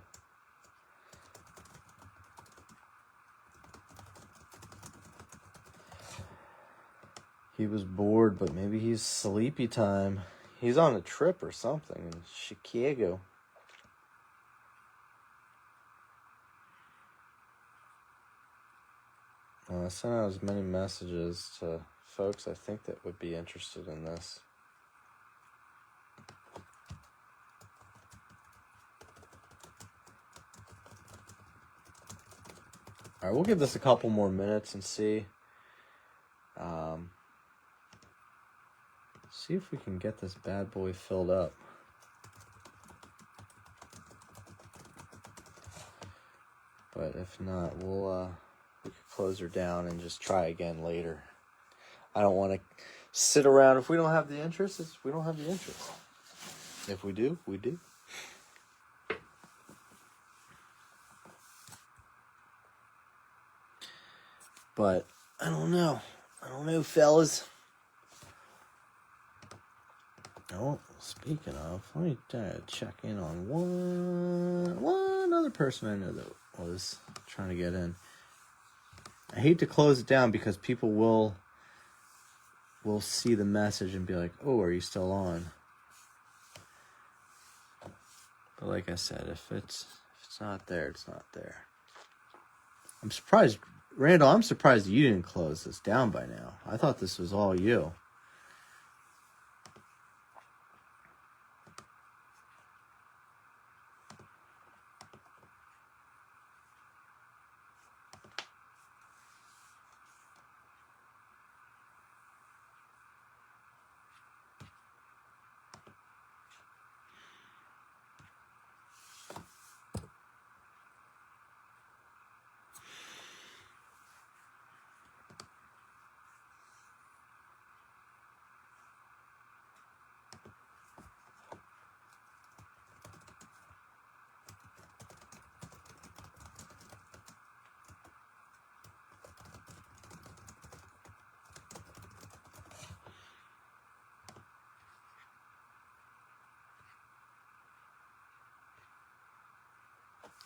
He was bored, but maybe he's sleepy time. He's on a trip or something in Chicago. I sent out as many messages to folks I think that would be interested in this. All right, we'll give this a couple more minutes and see. See if we can get this bad boy filled up. But if not, we could close her down and just try again later. I don't want to sit around. If we don't have the interest, we don't have the interest. If we do, we do. But I don't know. Fellas. Oh, speaking of, let me check in on one other person I know that was trying to get in. I hate to close it down because people will see the message and be like, "Oh, are you still on?" But like I said, if it's not there, it's not there. I'm surprised, Randall. I'm surprised you didn't close this down by now. I thought this was all you.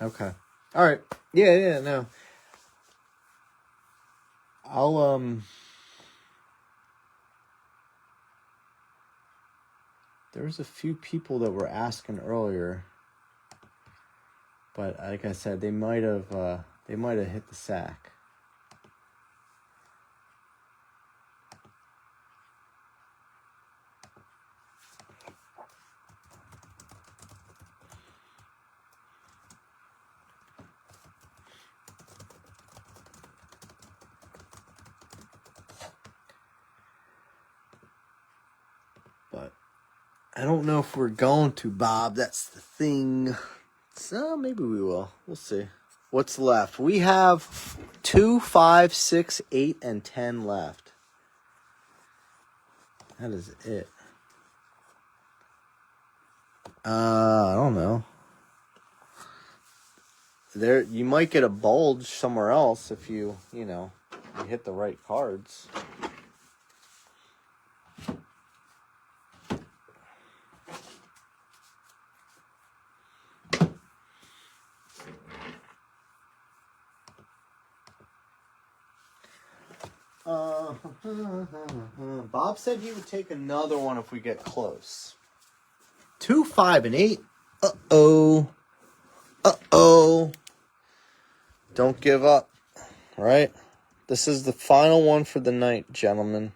Okay. All right. Yeah, no. I'll there was a few people that were asking earlier, but like I said, they might have hit the sack. But I don't know if we're going to, Bob. That's the thing. So maybe we will. We'll see. What's left? We have 2, 5, 6, 8, and 10 left. That is it. I don't know. There, you might get a bulge somewhere else if you hit the right cards. Bob said he would take another one if we get close. 2, 5, and 8. Uh-oh. Don't give up, right? This is the final one for the night, gentlemen.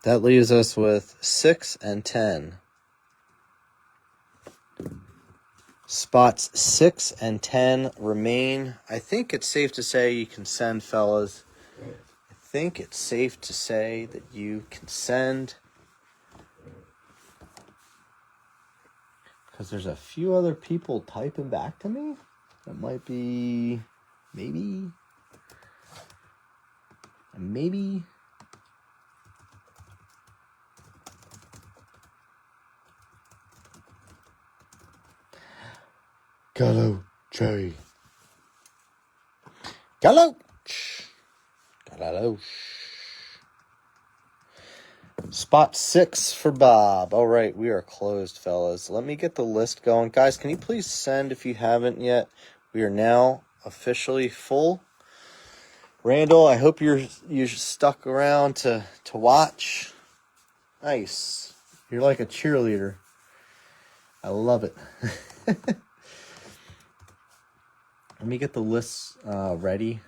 That leaves us with 6 and 10. Spots 6 and 10 remain. I think it's safe to say you can send, fellas. I think it's safe to say that you can send. Because there's a few other people typing back to me. That might be maybe. Galoche. Spot 6 for Bob. All right, we are closed, fellas. Let me get the list going. Guys, can you please send if you haven't yet? We are now officially full. Randall, I hope you're stuck around to watch. Nice. You're like a cheerleader. I love it. Let me get the lists ready.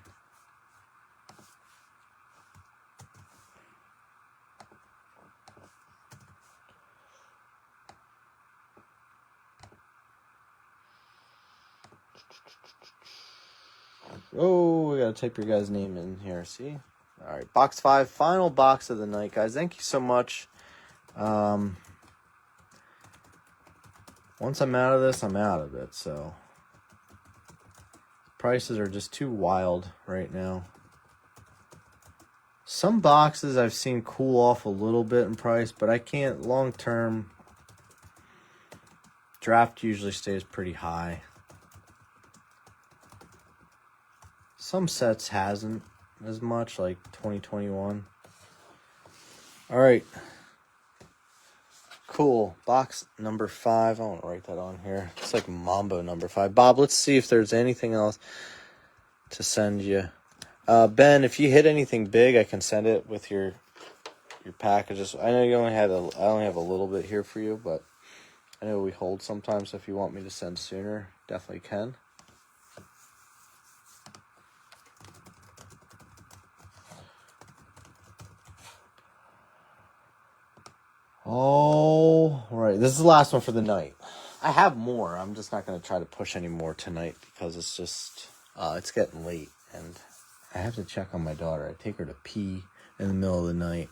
Oh, we gotta type your guys' name in here, see? All right, box 5, final box of the night, guys. Thank you so much. Once I'm out of this, I'm out of it, so prices are just too wild right now. Some boxes I've seen cool off a little bit in price, but I can't long term. Draft usually stays pretty high. Some sets hasn't as much, like 2021. All right. Cool. Box number 5. I want to write that on here. It's like Mambo number 5. Bob, let's see if there's anything else to send you. Ben, if you hit anything big, I can send it with your packages. I know you only had I only have a little bit here for you, but I know we hold sometimes. So if you want me to send sooner, definitely can. All right, this is the last one for the night. I have more. I'm just not going to try to push any more tonight because it's just, it's getting late. And I have to check on my daughter. I take her to pee in the middle of the night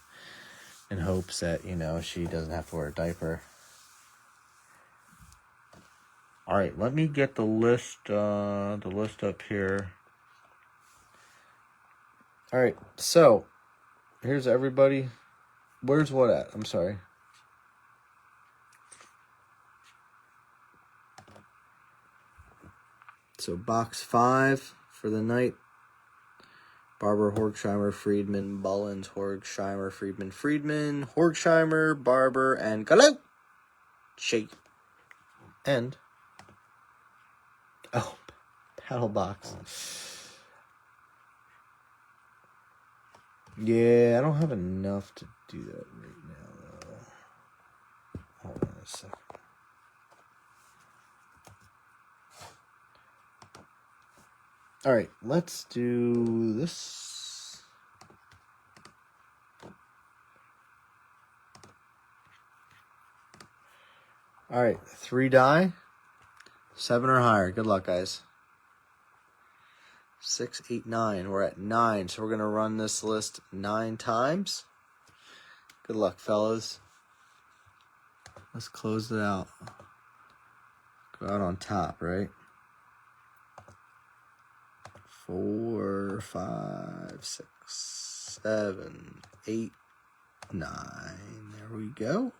in hopes that, she doesn't have to wear a diaper. All right, let me get the list up here. All right, so here's everybody. Where's what at? I'm sorry. So box 5 for the night. Barber, Horkheimer, Friedman, Bullens, Horkheimer, Friedman, Horkheimer, Barber, and Gallo. Shake. And paddle box. Yeah, I don't have enough to do that right now, though. Hold on a second. All right, let's do this. All right, 3 die, 7 or higher. Good luck, guys. 6, 8, 9. We're at 9, so we're going to run this list 9 times. Good luck, fellas. Let's close it out. Go out on top, right? 4, 5, 6, 7, 8, 9. There we go.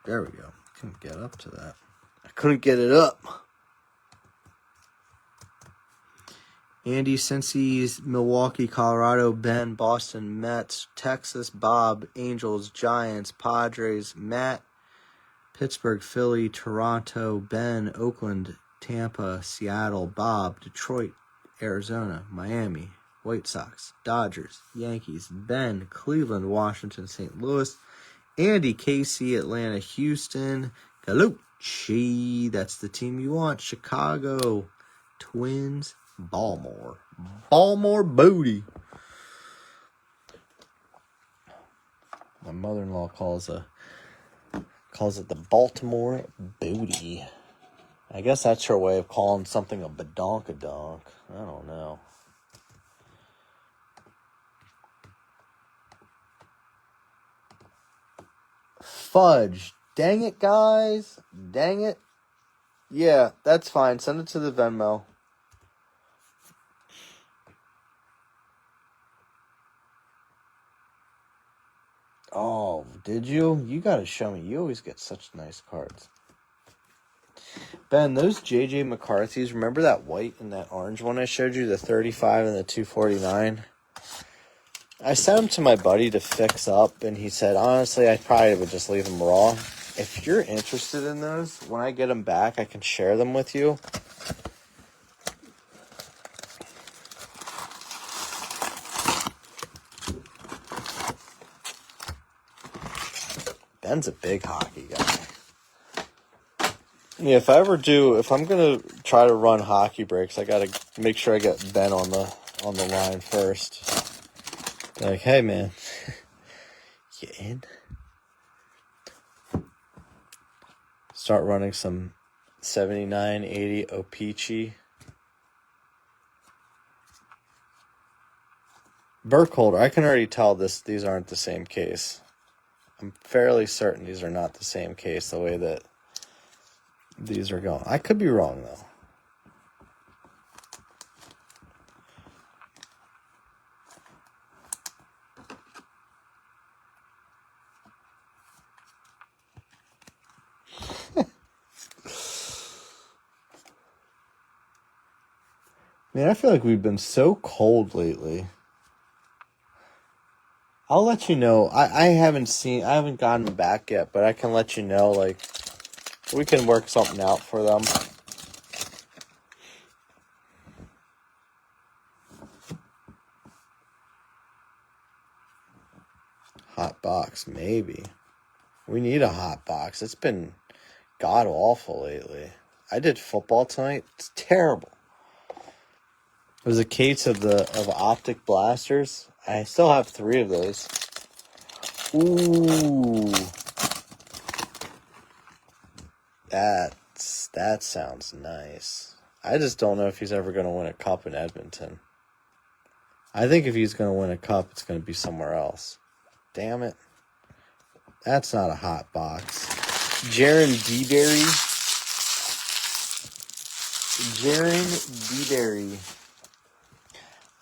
There we go. Couldn't get up to that. I couldn't get it up. Andy, Cincy's, Milwaukee, Colorado, Ben, Boston, Mets, Texas, Bob, Angels, Giants, Padres, Matt, Pittsburgh, Philly, Toronto, Ben, Oakland, Tampa, Seattle, Bob, Detroit, Arizona, Miami, White Sox, Dodgers, Yankees, Ben, Cleveland, Washington, St. Louis, Andy, KC, Atlanta, Houston, Galucci, that's the team you want, Chicago, Twins, Baltimore Booty. My mother-in-law calls it the Baltimore Booty. I guess that's her way of calling something a badonkadonk. I don't know. Fudge. Dang it, guys. Dang it. Yeah, that's fine. Send it to the Venmo. Oh, did you? You got to show me. You always get such nice cards. Ben, those J.J. McCarthy's, remember that white and that orange one I showed you? The 35 and the 249? I sent them to my buddy to fix up, and he said, honestly, I probably would just leave them raw. If you're interested in those, when I get them back, I can share them with you. Ben's a big hockey guy. Yeah, if I'm gonna try to run hockey breaks, I gotta make sure I get Ben on the line first. Like, hey man, you in? Start running some 79, 80 O-Pee-Chee. Burkholder, I can already tell these aren't the same case. I'm fairly certain these are not the same case, the way that these are going. I could be wrong, though. Man, I feel like we've been so cold lately. I'll let you know. I haven't gotten them back yet, but I can let you know, like, we can work something out for them. Hot box, maybe. We need a hot box. It's been god awful lately. I did football tonight. It's terrible. It was a case of optic blasters. I still have 3 of those. Ooh. That sounds nice. I just don't know if he's ever going to win a cup in Edmonton. I think if he's going to win a cup, it's going to be somewhere else. Damn it. That's not a hot box. Jaron DeBerry.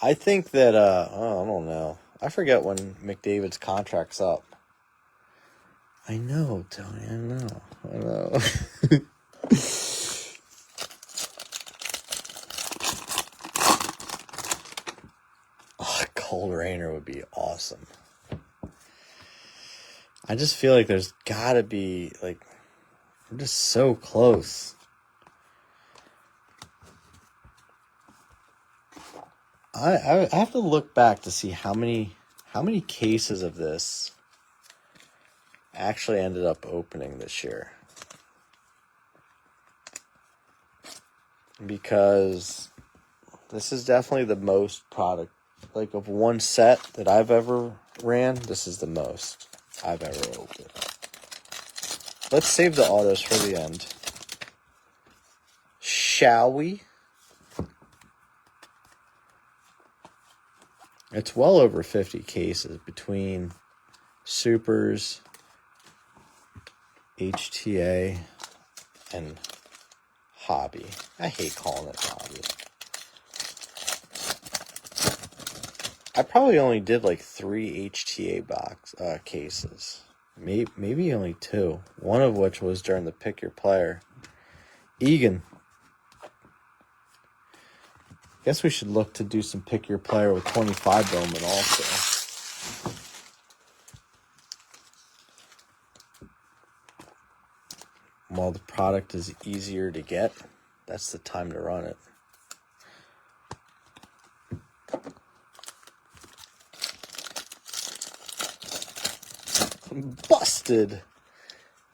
I think that, I don't know. I forget when McDavid's contract's up. I know, Tony, I know. Oh, Cold Rainer would be awesome. I just feel like there's gotta be, like, we're just so close. I have to look back to see how many cases of this actually ended up opening this year. Because this is definitely the most product, like, of one set that I've ever ran, this is the most I've ever opened. Let's save the autos for the end. Shall we? It's well over 50 cases between Supers, HTA, and Hobby. I hate calling it Hobby. I probably only did like 3 HTA cases. Maybe only 2. One of which was during the Pick Your Player. Egan. Guess we should look to do some Pick Your Player with 25 Bowman also. While the product is easier to get, that's the time to run it. Busted.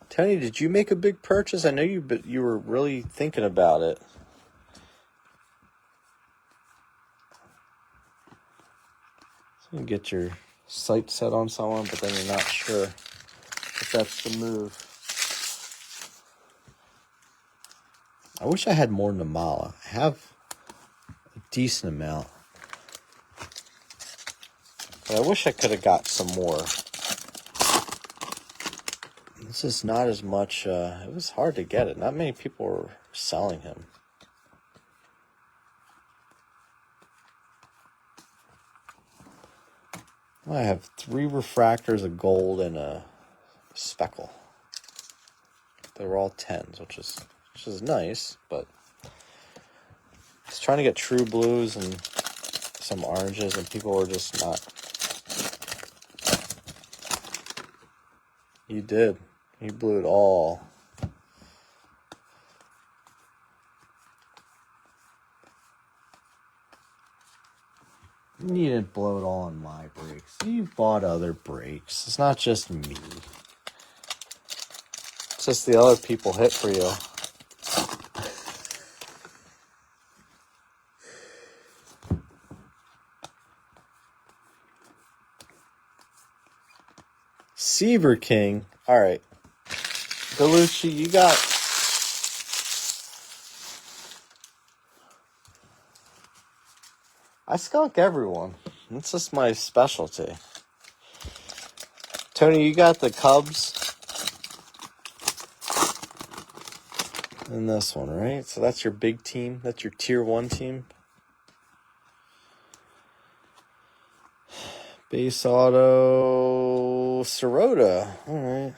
Tony, did you make a big purchase? I know you were really thinking about it. So you get your sight set on someone, but then you're not sure if that's the move. I wish I had more Namala. I have a decent amount. But I wish I could have got some more. This is not as much, it was hard to get it. Not many people were selling him. I have 3 refractors, a gold, and a speckle. They were all 10s, which is nice, but I was trying to get true blues and some oranges, and people were just not. You did. You blew it all. You didn't blow it all on my breaks. You bought other breaks. It's not just me. It's just the other people hit for you. Seaver King. All right. Galucci, you got... I skunk everyone. It's just my specialty. Tony, you got the Cubs. and this one, right? So that's your big team. That's your tier 1 team. Base auto, Sirota. All right.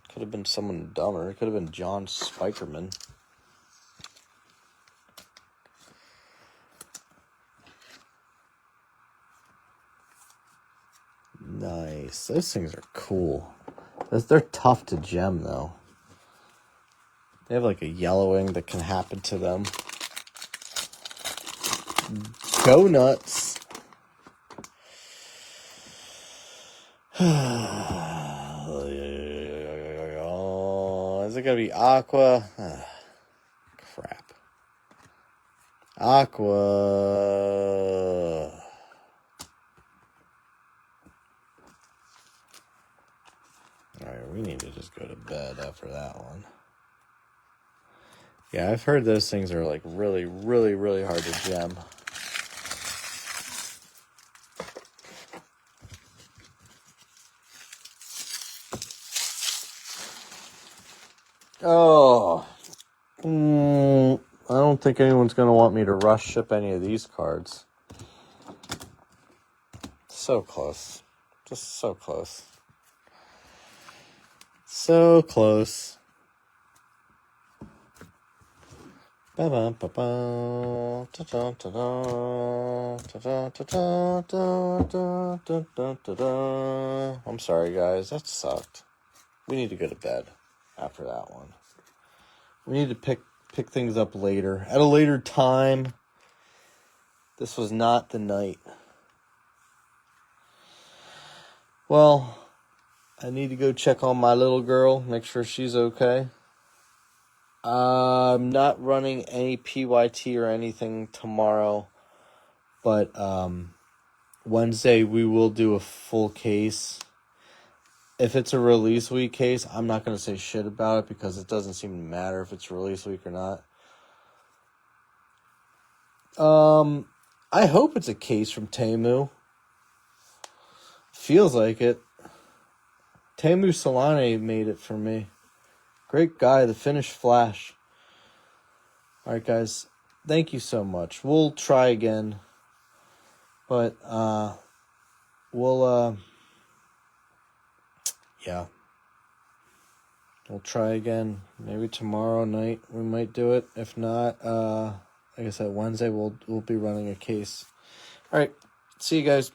Could have been someone dumber. It could have been John Spikerman. Nice. Those things are cool. They're tough to gem, though. They have like a yellowing that can happen to them. Go nuts. Oh, is it going to be Aqua? Crap. Aqua. Alright, we need to just go to bed after that one. Yeah, I've heard those things are like really, really, really hard to gem. Oh. I don't think anyone's going to want me to rush ship any of these cards. So close. Just so close. So close. I'm sorry, guys. That sucked. We need to go to bed after that one. We need to pick things up later. At a later time. This was not the night. Well, I need to go check on my little girl, make sure she's okay. I'm not running any PYT or anything tomorrow, but Wednesday we will do a full case. If it's a release week case, I'm not going to say shit about it because it doesn't seem to matter if it's release week or not. I hope it's a case from Temu. Feels like it. Temu Solane made it for me. Great guy, the Finnish Flash. Alright, guys. Thank you so much. We'll try again. But, we'll try again. Maybe tomorrow night we might do it. If not, like I said, Wednesday we'll be running a case. Alright. See you guys.